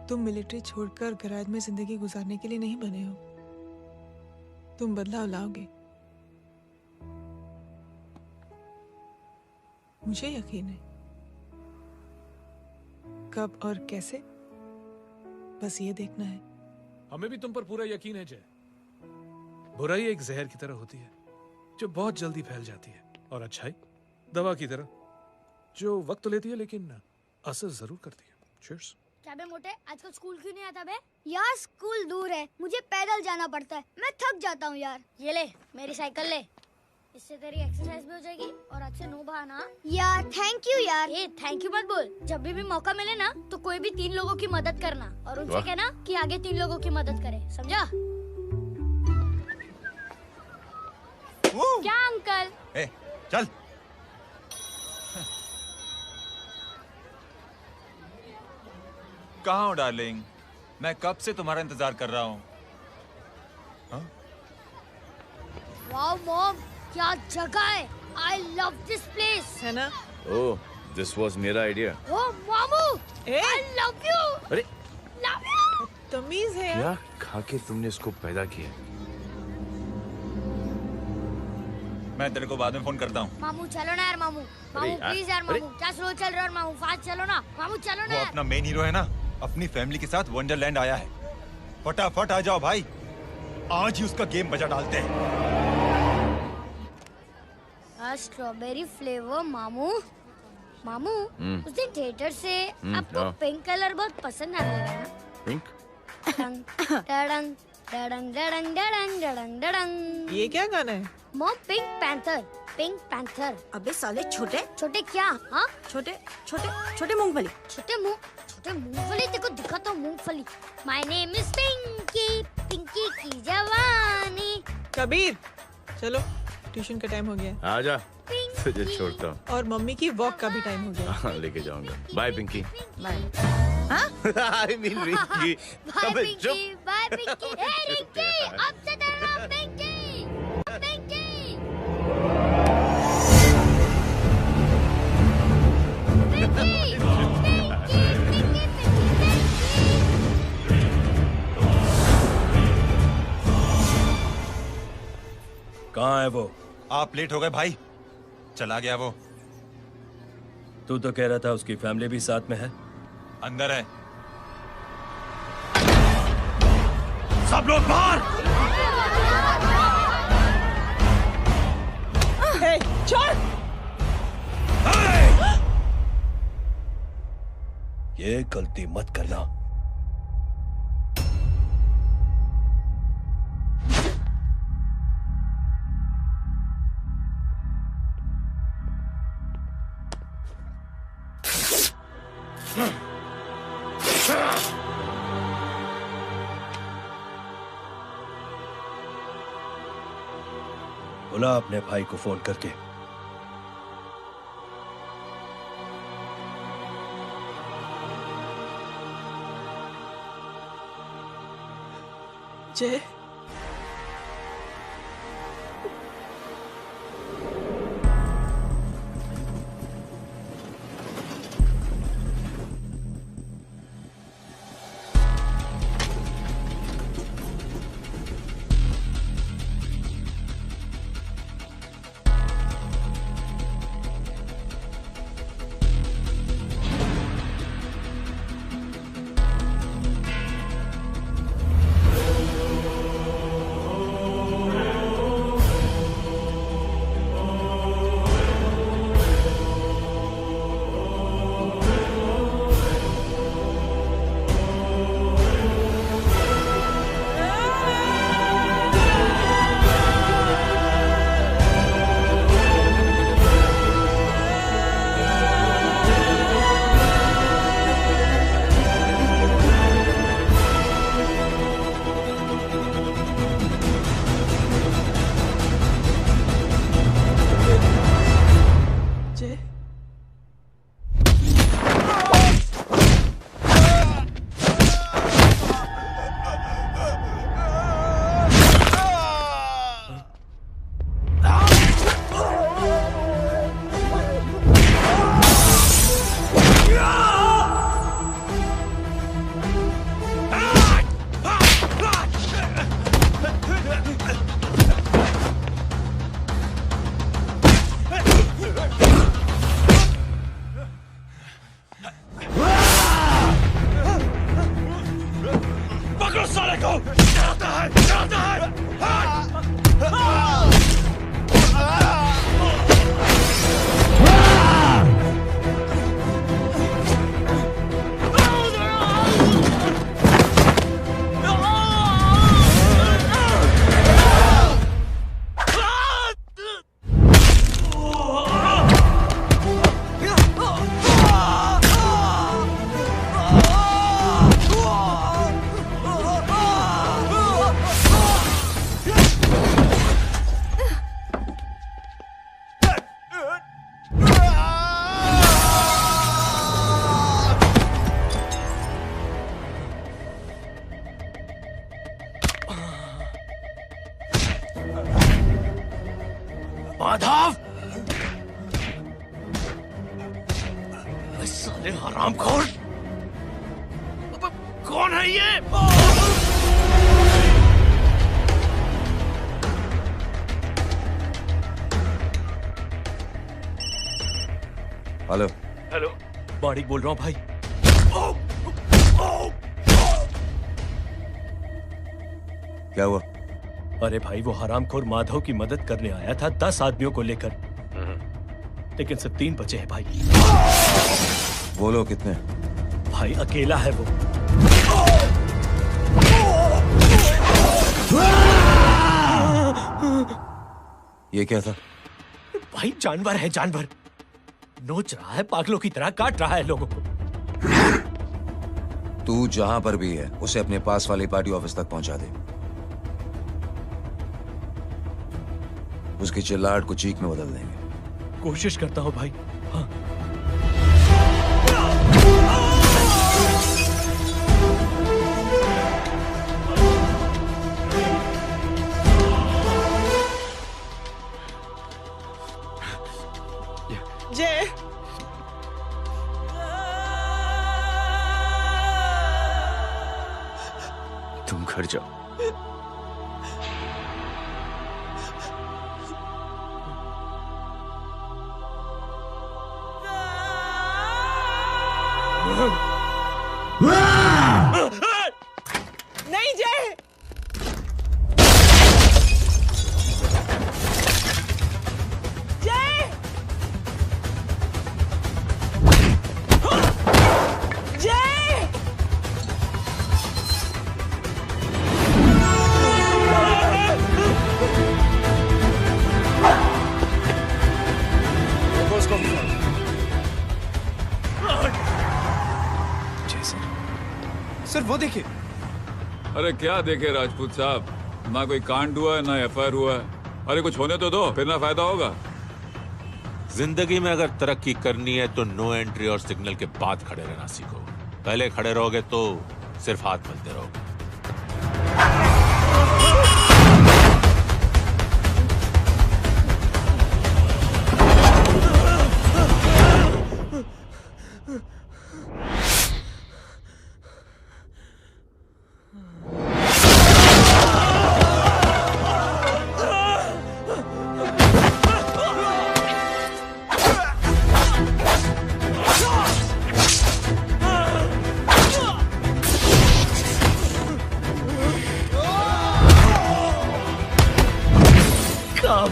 तुम मिलिट्री छोड़कर गैराज में जिंदगी गुजारने के लिए नहीं बने हो। तुम बदलाव लाओगे, मुझे यकीन है। कब और कैसे, बस ये देखना है। हमें भी तुम पर पूरा यकीन है जय। बुराई एक जहर की तरह होती है जो बहुत जल्दी फैल जाती है, और अच्छाई दवा की तरह जो वक्त तो लेती है लेकिन असर जरूर करती है। चीयर्स। क्या बे मोटे, आजकल स्कूल क्यों नहीं आता बे? यार स्कूल दूर है, मुझे पैदल जाना पड़ता है, मैं थक जाता हूँ यार। ये ले मेरी साइकिल ले, इससे तेरी एक्सरसाइज भी हो जाएगी और आज से नो बहाना। यार थैंक यू यार। ए थैंक यू मत बोल, जब भी मौका मिले ना तो कोई भी 3 लोगों की मदद करना और उनसे कहना कि आगे 3 लोगों की मदद करे, समझा? क्या अंकल? ए, चल। कहाँ हो डार्लिंग? मैं कब से तुम्हारा इंतजार कर रहा हूँ। वाओ मॉम, क्या जगह है। I love this place। है ना? ओह, दिस वाज मेरा आइडिया। ओह मामू, I love you। अरे love you। तमीज है यार। क्या खा के तुमने इसको पैदा किया? मैं तेरे को बाद में फोन करता हूँ। मामू चलो ना यार, मामू मामू प्लीज यार, मामू क्या स्लो चल रहे हो मामू, फास्ट चलो ना मामू, चलो ना वो यार। अपना मेन हीरो है ना, अपनी फैमिली के साथ वंडरलैंड आया है। फटाफट आ जाओ भाई, आज ही उसका गेम बजा डालते हैं। स्ट्रॉबेरी फ्लेवर मामू। मामू उस दिन थिएटर से आपको हाँ। पिंक कलर बहुत पसंद आया है ना? पिंक? डडंग डडंग डडंग डडंग डडंग डडंग। ये क्या गाना है? Mom pink panther, pink panther. अबे साले छोटे छोटे क्या? हाँ छोटे छोटे छोटे मूंगफली। छोटे मूंगफली, देखो दिखाता हूँ मूंगफली। My name is Pinky, Pinky की जवानी। कबीर चलो, ट्यूशन का टाइम हो गया। आजा, तुझे छोड़ता हूँ। और मम्मी की वॉक का भी टाइम हो गया। हाँ, लेके जाऊंगा। Bye Pinky. Bye. I mean Rinky. Bye Pinky, bye Pinky. Hey Rinky, अब से तेरा नाम पिंकी, पिंकी। कहाँ है वो? आप लेट हो गए भाई, चला गया वो। तू तो कह रहा था उसकी फैमिली भी साथ में है। अंदर है। सब लोग बाहर। छोड़। ये गलती मत करना। बुला अपने भाई को फोन करके। जय, माधव, साले हरामखोर, कौन है ये? हेलो हेलो, माणिक बोल रहा हूँ भाई। क्या हुआ? अरे भाई, वो हरामखोर माधव की मदद करने आया था 10 आदमियों को लेकर, लेकिन सिर्फ 3 बचे हैं भाई। वो लोग कितने? भाई अकेला है वो। ये क्या था? भाई जानवर है, जानवर। नोच रहा है, पागलों की तरह काट रहा है लोगों को। तू जहां पर भी है उसे अपने पास वाली पार्टी ऑफिस तक पहुंचा दे। उसकी चिल्लाहट को चीख में बदल देंगे। कोशिश करता हूं भाई। हाँ। जय, तुम घर जाओ। नहीं जय, जय, जय, सर वो देखिए। अरे क्या देखे राजपूत साहब, ना कोई कांड हुआ है ना एफआईआर हुआ है। अरे कुछ होने तो दो, फिर ना फायदा होगा। जिंदगी में अगर तरक्की करनी है तो नो एंट्री और सिग्नल के बाद खड़े रहना सीखो। पहले खड़े रहोगे तो सिर्फ हाथ मलते रहोगे।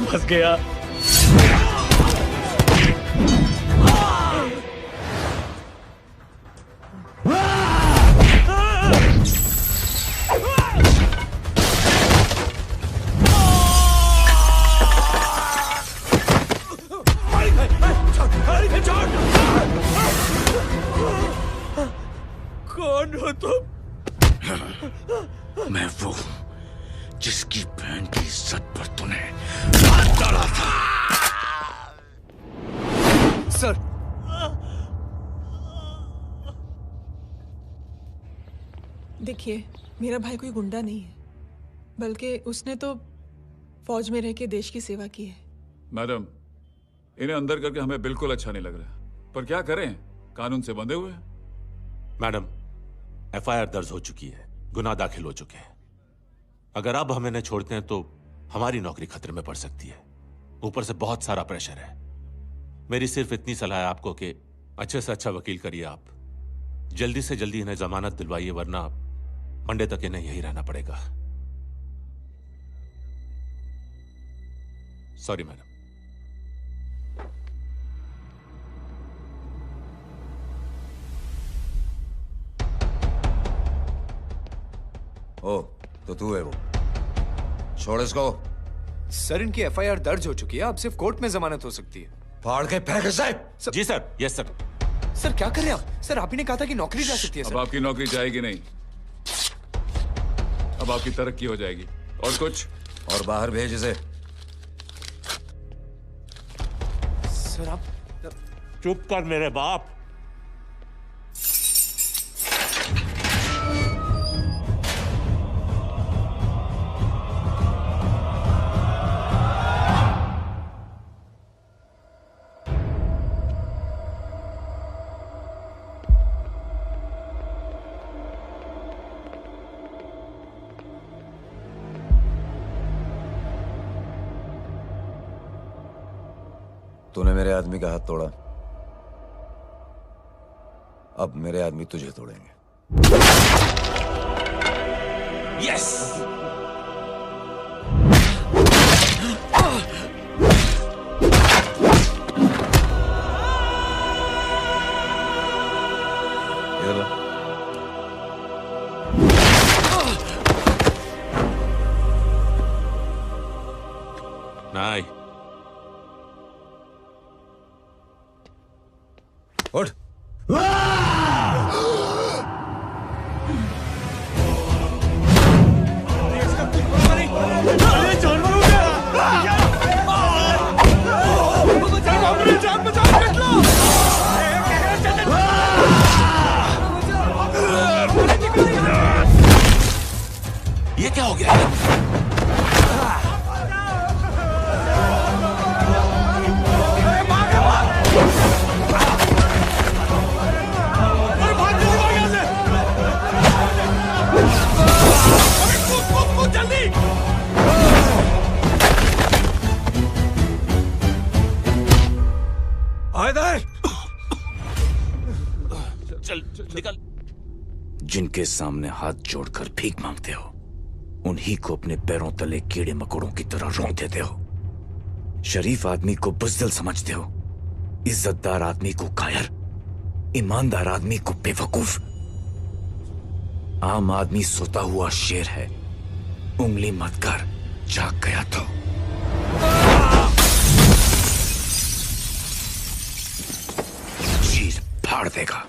फंस गया। कौन हो तुम? मैं वो हूं जिसकी बहन की इज्जत पर तूने हाथ डाला था। सर, देखिए, मेरा भाई कोई गुंडा नहीं है, बल्कि उसने तो फौज में रह के देश की सेवा की है। मैडम, इन्हें अंदर करके हमें बिल्कुल अच्छा नहीं लग रहा, पर क्या करें, कानून से बंधे हुए हैं। मैडम, एफआईआर दर्ज हो चुकी है, गुनाह दाखिल हो चुके हैं। अगर अब हम इन्हें छोड़ते हैं तो हमारी नौकरी खतरे में पड़ सकती है। ऊपर से बहुत सारा प्रेशर है। मेरी सिर्फ इतनी सलाह है आपको कि अच्छे से अच्छा वकील करिए आप। जल्दी से जल्दी इन्हें जमानत दिलवाइए, वरना मंडे तक इन्हें यही रहना पड़ेगा। Sorry madam. ओ, तो तू है वो। छोड़ इसको। सर, इनकी एफआईआर दर्ज हो चुकी है, अब सिर्फ कोर्ट में जमानत हो सकती है। फाड़ के फेंक साहब। जी सर। Yes sir. सर क्या कर रहे हैं आप? सर, आप ही ने कहा था कि नौकरी जा सकती है। अब आपकी नौकरी जाएगी नहीं, अब आपकी तरक्की हो जाएगी। और कुछ? और बाहर भेज इसे। सर आप चुप कर मेरे बाप। तूने मेरे आदमी का हाथ तोड़ा, अब मेरे आदमी तुझे तोड़ेंगे। यस। नहीं। उठ। ये क्या हो गया? निकल। जिनके सामने हाथ जोड़कर भीख मांगते हो, उन्हीं को अपने पैरों तले कीड़े मकोड़ों की तरह रोक देते हो। शरीफ आदमी को बुज़दिल समझते हो, इज्जतदार आदमी को कायर, ईमानदार आदमी को बेवकूफ। आम आदमी सोता हुआ शेर है, उंगली मत कर, जाग गया तो। चीर फाड़ देगा।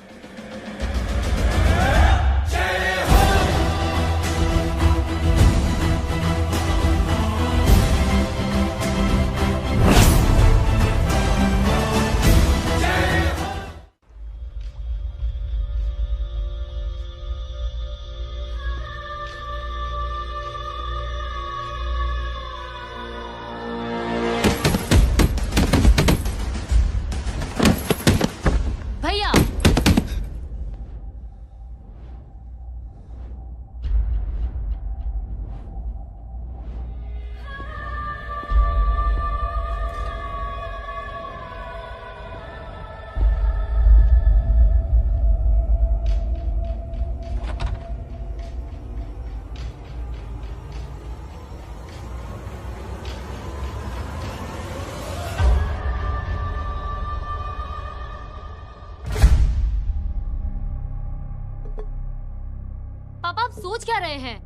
सोच क्या रहे हैं?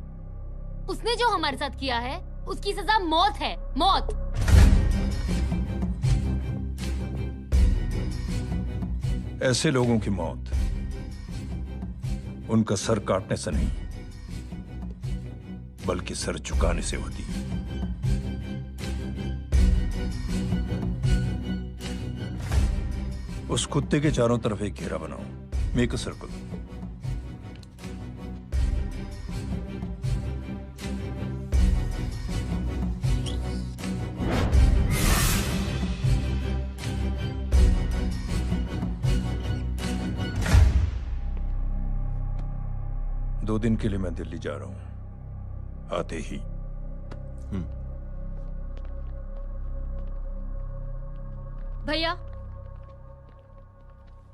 उसने जो हमारे साथ किया है उसकी सजा मौत है, मौत। ऐसे लोगों की मौत उनका सर काटने से नहीं बल्कि सर झुकाने से होती है। उस कुत्ते के चारों तरफ एक घेरा बनाओ, मेक अ सर्कल। दो दिन के लिए मैं दिल्ली जा रहा हूं, आते ही। भैया,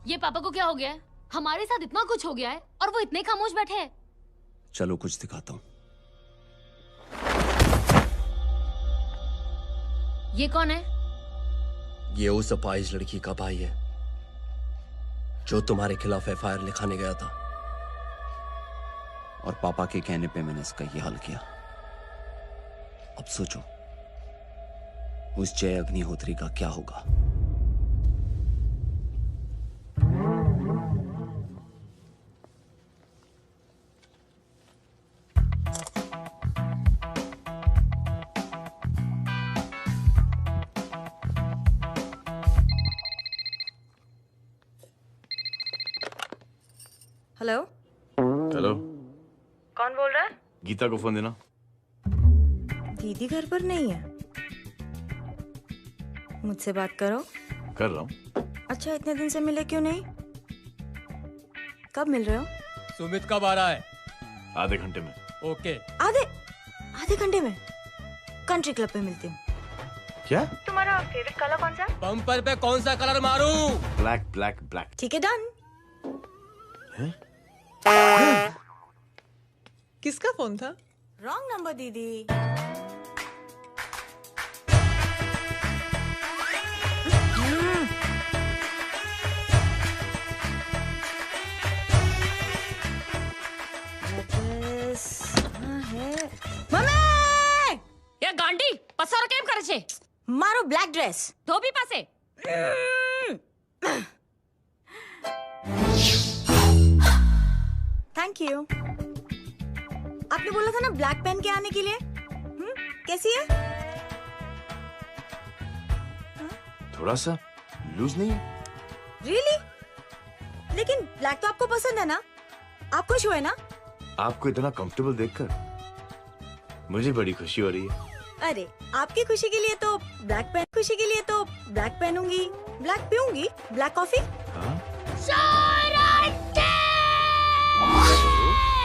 ये पापा को क्या हो गया है? हमारे साथ इतना कुछ हो गया है और वो इतने खामोश बैठे हैं। चलो कुछ दिखाता हूं। ये कौन है? ये उस अपाहिज लड़की का भाई है जो तुम्हारे खिलाफ एफआईआर लिखाने गया था, और पापा के कहने पे मैंने इसका ये हाल किया। अब सोचो उस जय अग्निहोत्री का क्या होगा। हेलो हेलो, कौन बोल रहा है? गीता को फोन देना। दीदी घर पर नहीं है। मुझसे बात करो। कर रहा हूँ। अच्छा, इतने दिन से मिले क्यों नहीं? कब मिल रहे हो? सुमित कब आ रहा है? आधे घंटे में। ओके। आधे घंटे में कंट्री क्लब पे मिलती हूँ। क्या? तुम्हारा फेवरेट कलर कौन सा है? बम्पर पे कौन सा कलर मारूं? Black black black. ठीक है, डन। किसका फोन था? रॉन्ग नंबर दीदी। ये गांडी पसारो केम करे छे? मारो ब्लैक ड्रेस धोबी पासे। Thank you. आपने बोला था ना ब्लैक पेन के आने के लिए। कैसी है? थोड़ा सा लूज नहीं है? रियली? लेकिन ब्लैक तो आपको पसंद है ना? आप खुश हुए ना? आपको इतना कंफर्टेबल देखकर मुझे बड़ी खुशी हो रही है। अरे, आपकी खुशी के लिए तो ब्लैक पेन, खुशी के लिए तो ब्लैक पहनूंगी, ब्लैक पीऊंगी, ब्लैक कॉफी।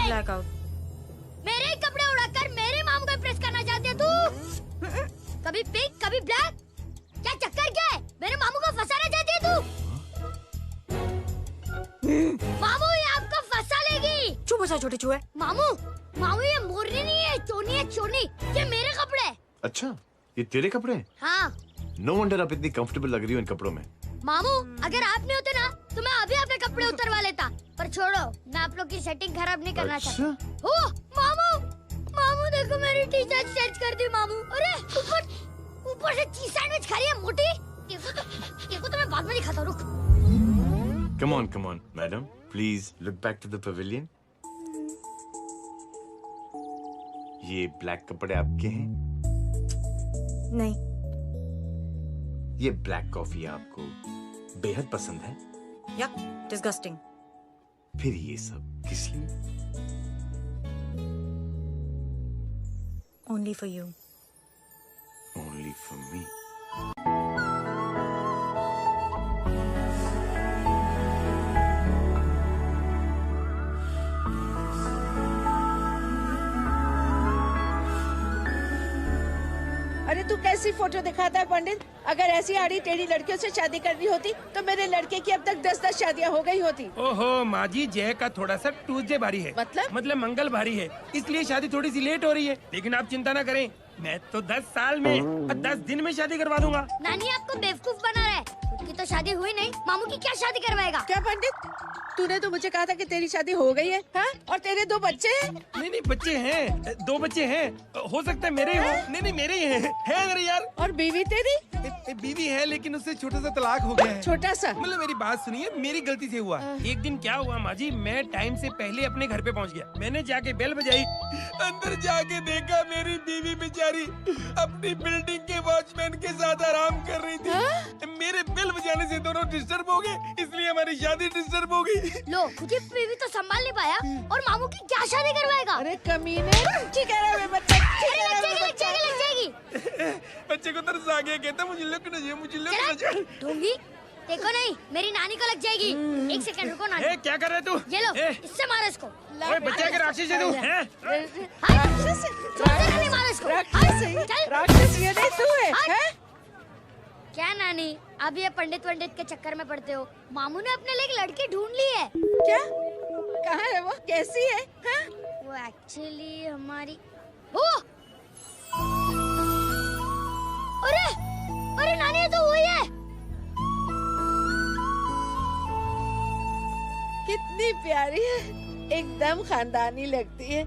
Blackout. मेरे कपड़े उड़ाकर मेरे मामू को इम्प्रेस करना चाहती है तू? कभी पिंक कभी ब्लैक, क्या चक्कर क्या है? मेरे मामू को फंसाना चाहती है तू? मामू ये आपको फंसा लेगी। चुप हो जा छोटे चूहे। मामू ये मोरनी नहीं है, चोनी है चोनी। ये मेरे कपड़े हैं। अच्छा, ये तेरे कपड़े हैं? हाँ। नो वंडर आप इतनी कंफर्टेबल लग रही हो इन कपड़ों में। मामू अगर आप नहीं होते ना तो मैं अभी अपने कपड़े उतरवा लेता, पर छोड़ो, मैं आप लोग की सेटिंग खराब नहीं करना चाहता। ओ मामू देखो मेरी टी शर्ट चेंज कर दी मामू। अरे ऊपर से चीज सैंडविच खा रही है मोटी। देखो तो मैं बाद में दिखाता हूँ, रुक। Come on madam, please look back to the pavilion. ये ब्लैक कपड़े आपके हैं? नहीं। ये ब्लैक कॉफी आपको बेहद पसंद है? यक, डिस्गस्टिंग। फिर ये सब किस लिए? Only for you. Only for me. अरे तू कैसी फोटो दिखाता है पंडित? अगर ऐसी आड़ी टेढ़ी लड़कियों से शादी करनी होती तो मेरे लड़के की अब तक 10-10 शादियां हो गई होती। ओहो माँ जी, जय का थोड़ा सा ट्यूसडे भारी है। मतलब मंगल भारी है, इसलिए शादी थोड़ी सी लेट हो रही है। लेकिन आप चिंता ना करें, मैं तो 10 साल में और 10 दिन में शादी करवा दूंगा। नानी आपको बेवकूफ बना रहा है। खुद की तो शादी हुई नहीं, मामू की क्या शादी करवाएगा? क्या पंडित, तूने तो मुझे कहा था कि तेरी शादी हो गई है, हाँ? और तेरे 2 बच्चे हैं? नहीं बच्चे हैं, 2 बच्चे हैं। हो सकता है मेरे ही हो। नहीं मेरे ही हैं। है अगर यार। और बीवी तेरी? बीवी है लेकिन उससे छोटा सा तलाक हो गया है। छोटा सा? मतलब मेरी बात सुनिए, मेरी गलती से हुआ। एक दिन क्या हुआ माँ जी, मैं टाइम से पहले अपने घर पे पहुँच गया। मैंने जाके बेल बजाई, अंदर जाके देखा मेरी बीवी बेचारी अपनी बिल्डिंग के वॉचमैन के साथ आराम कर रही थी। मेरे बेल बजाने से दोनों डिस्टर्ब हो गए, इसलिए हमारी शादी डिस्टर्ब हो गई। लो, तुझे बीवी तो संभाल नहीं पाया और मामू की क्या शादी करवाएगा? अरे कमीने, ठीक है रे बच्चे, लग जाएगी। बच्चे को तरस आ गया, कहता मुझे लगना चाहिए, मुझे लगना चाहिए। ढोंगी, देखो नहीं, मेरी नानी को लग जाएगी। 1 सेकंड रुको नानी। क्या कर रहे तू? ये लो, इससे मारो इसको। ओए बच्चे के राक्षस है तू, हैं? मारो इसको। राक्षस ये नहीं तू है? क्या नानी, अब ये पंडित के चक्कर में पड़ते हो? मामू ने अपने लिए एक लड़की ढूंढ ली है। क्या? कहाँ है वो? कैसी है? हाँ? वो एक्चुअली हमारी अरे नानी, ये तो वही है। कितनी प्यारी है, एकदम खानदानी लगती है।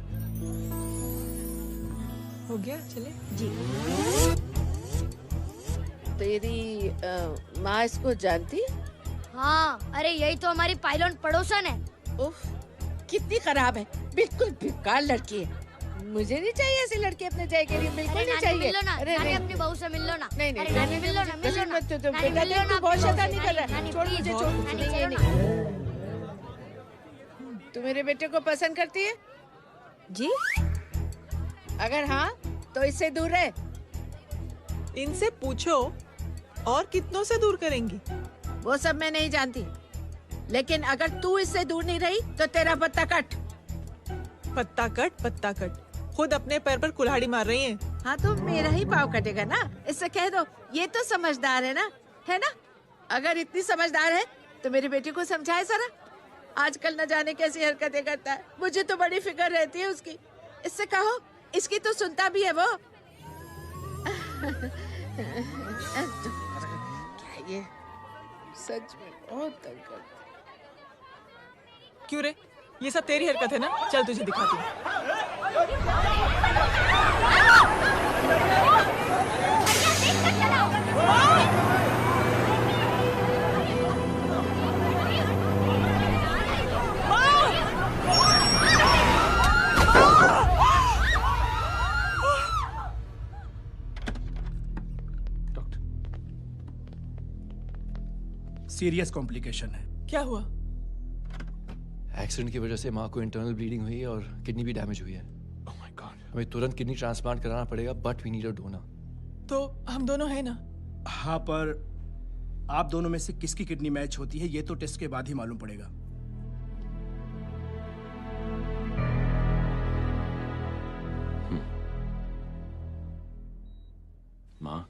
हो गया, चले जी। तेरी माँ इसको जानती? हाँ, अरे यही तो हमारी पाइलॉन पड़ोसन है। उफ, कितनी खराब है, बिल्कुल बेकार लड़की है। मुझे नहीं चाहिए ऐसी लड़की अपने जय के लिए, बिल्कुल नहीं चाहिए। मिल लो ना, अरे नानी अपनी बहू से मिल लो ना। नहीं नानी मिल लो ना, मिल लो ना। तू बहुत शैतानी कर रहा है। छोड़ मुझे, छोड़। नहीं। तू मेरे बेटे को पसंद करती है? जी। अगर हाँ तो इससे दूर रहे। इनसे पूछो और कितनों से दूर करेंगी? वो सब मैं नहीं जानती, लेकिन अगर तू इससे दूर नहीं रही तो तेरा पत्ता कट। पत्ता कट। खुद अपने पैर पर कुल्हाड़ी मार रही हैं। हाँ तो मेरा ही पाँव कटेगा ना, इससे कह दो। ये तो समझदार है ना, है ना? अगर इतनी समझदार है तो मेरे बेटे को समझाए जरा। आजकल न जाने कैसी हरकतें करता है, मुझे तो बड़ी फिक्र रहती है उसकी। इससे कहो, इसकी तो सुनता भी है वो। क्या ये सच में बहुत तंग करता। क्यों रे, ये सब तेरी हरकत है ना? चल तुझे दिखाती हूँ। सीरियस कॉम्प्लिकेशन है। क्या हुआ? एक्सीडेंट की वजह से माँ को इंटरनल ब्लीडिंग हुई है और किडनी भी डैमेज हुई है। Oh my god. हमें तुरंत किडनी ट्रांसप्लांट कराना पड़ेगा, but we need a donor. तो हम दोनों हैं ना? हाँ, पर आप दोनों में से किसकी किडनी मैच होती है ये तो टेस्ट के बाद ही मालूम पड़ेगा। माँ,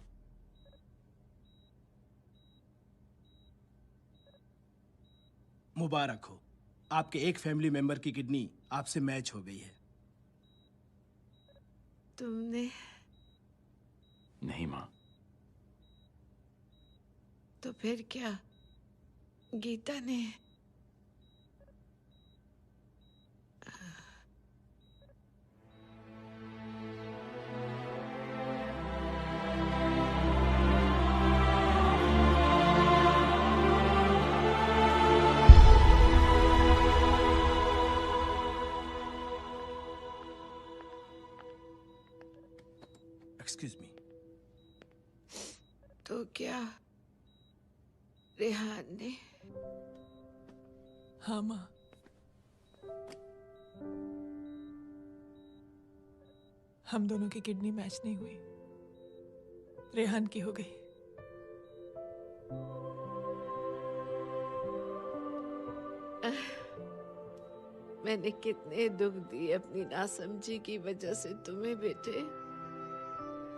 मुबारक हो, आपके एक फैमिली मेंबर की किडनी आपसे मैच हो गई है। तुमने? नहीं माँ। तो फिर क्या? गीता ने? Excuse me. तो क्या रेहान ने? हाँ माँ। हम दोनों की किडनी मैच नहीं हुई, रेहान की हो गई। मैंने कितने दुख दिए अपनी नासमझी की वजह से तुम्हें बेटे,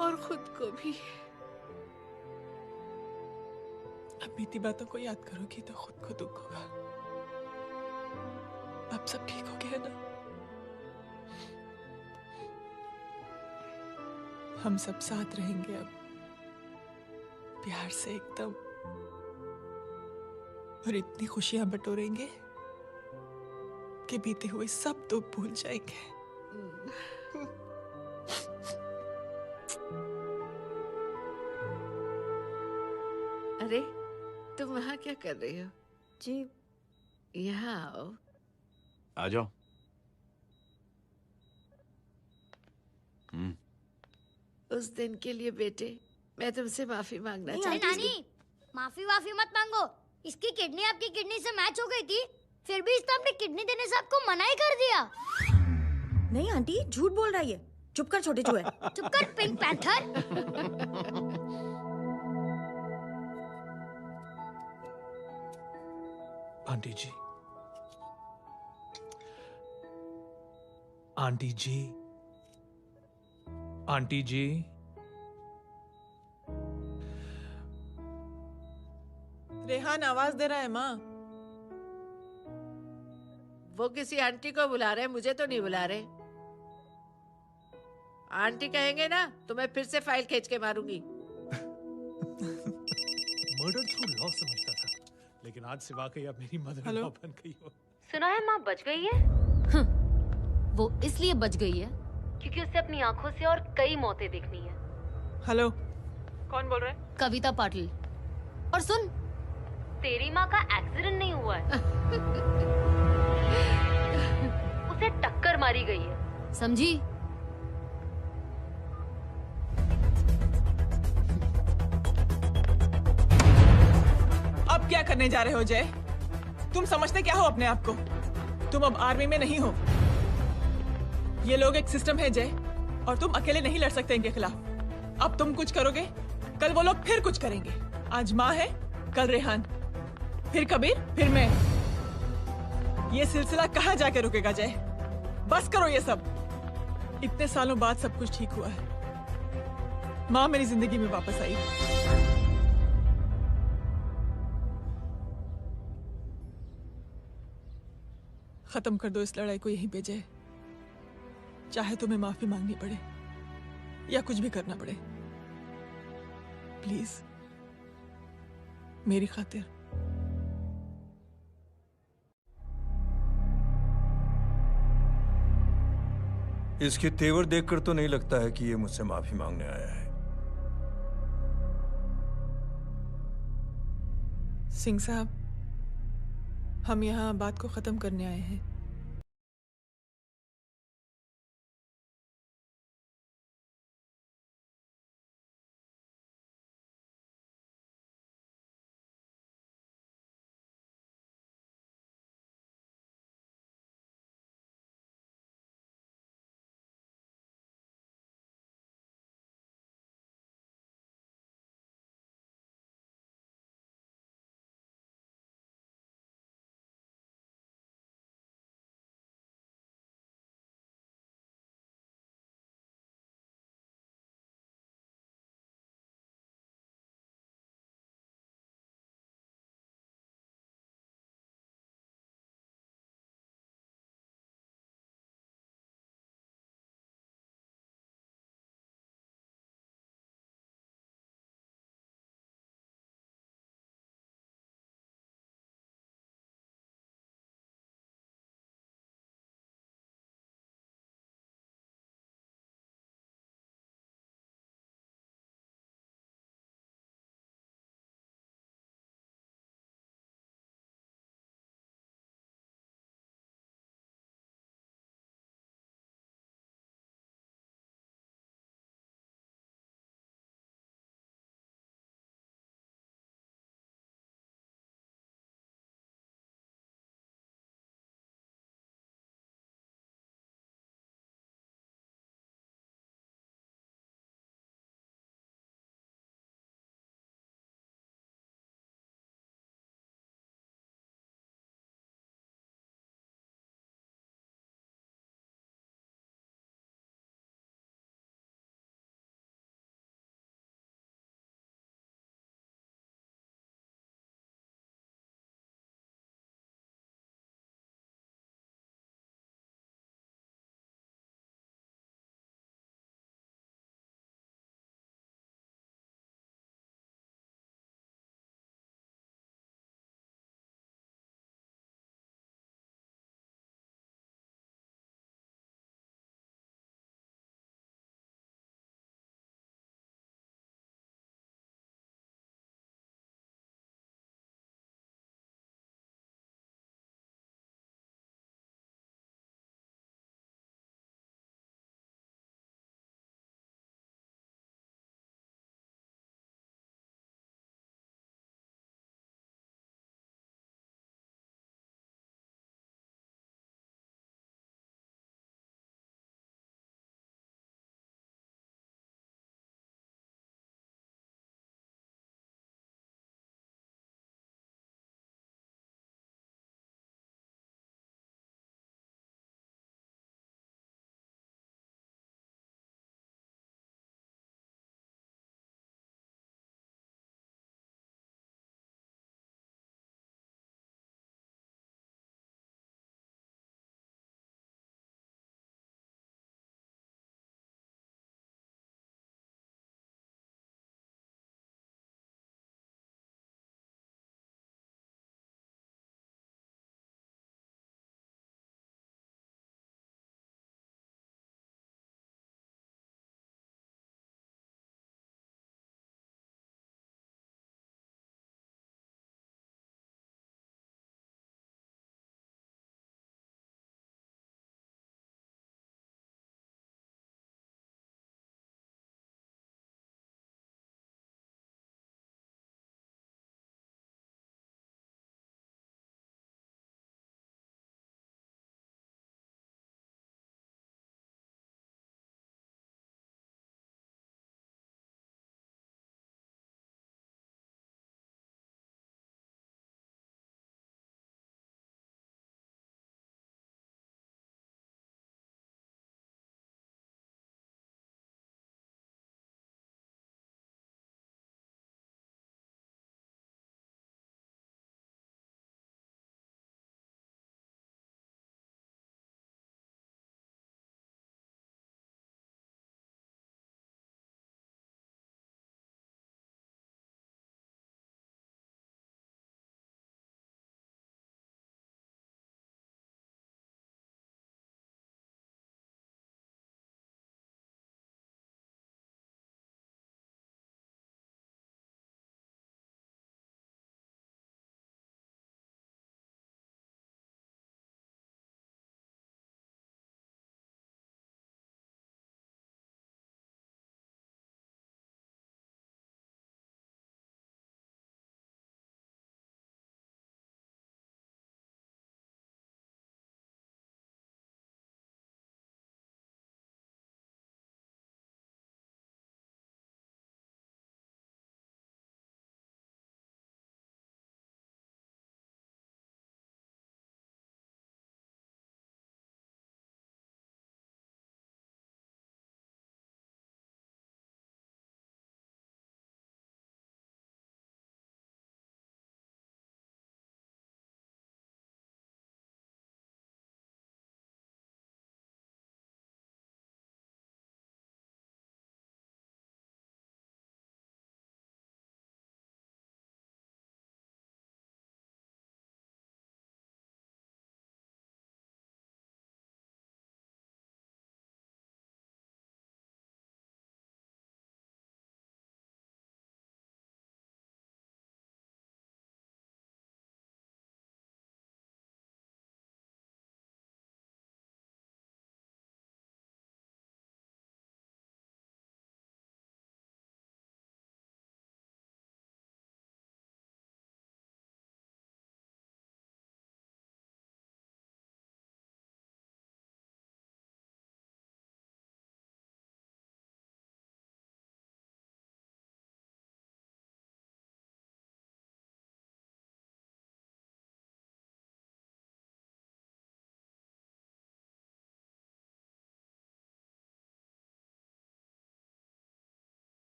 और खुद को भी। अब बीती बातों को याद करोगी तो खुद को दुख होगा। अब सब ठीक हो गया ना? हम सब साथ रहेंगे अब, प्यार से एकदम, और इतनी खुशियां बटोरेंगे के बीते हुए सब दुख भूल जाएंगे। अरे तुम वहाँ क्या कर रही हो? जी यहाँ आओ। आ जाओ। उस दिन के लिए बेटे मैं तुमसे माफी मांगना अरे चाहती नानी, माफी वाफी मत मांगो। इसकी किडनी आपकी किडनी से मैच हो गई थी, फिर भी इसने अपनी किडनी देने से आपको मना ही कर दिया। नहीं आंटी, झूठ बोल रही है। चुप कर छोटे चूहे। चुप कर पिंक पैंथर। आंटी जी, आंटी जी, आंटी जी, रेहान आवाज दे रहा है माँ। वो किसी आंटी को बुला रहे, मुझे तो नहीं बुला रहे। आंटी कहेंगे ना तो मैं फिर से फाइल खींच के मारूंगी। मर्डर थ्रू लॉ समझता था, लेकिन आज से वाकई अब मेरी मदर लॉ बन गई हो। सुना है माँ बच गई है। वो इसलिए बच गई है क्योंकि उसे अपनी आंखों से और कई मौतें देखनी है। हेलो, कौन बोल रहा है? कविता पाटिल। और सुन, तेरी माँ का एक्सीडेंट नहीं हुआ है। उसे टक्कर मारी गई है, समझी? अब क्या करने जा रहे हो जय? तुम समझते क्या हो अपने आप को? तुम अब आर्मी में नहीं हो। ये लोग एक सिस्टम है जय, और तुम अकेले नहीं लड़ सकते इनके खिलाफ। अब तुम कुछ करोगे, कल वो लोग फिर कुछ करेंगे। आज माँ है, कल रेहान, फिर कबीर, फिर मैं। ये सिलसिला कहाँ जाके रुकेगा जय? बस करो ये सब। इतने सालों बाद सब कुछ ठीक हुआ है। माँ मेरी जिंदगी में वापस आई। खत्म कर दो इस लड़ाई को यहीं पे जय। चाहे तुम्हें माफी मांगनी पड़े या कुछ भी करना पड़े, प्लीज मेरी खातिर। इसके तेवर देखकर तो नहीं लगता है कि ये मुझसे माफी मांगने आया है। सिंह साहब, हम यहाँ बात को खत्म करने आए हैं।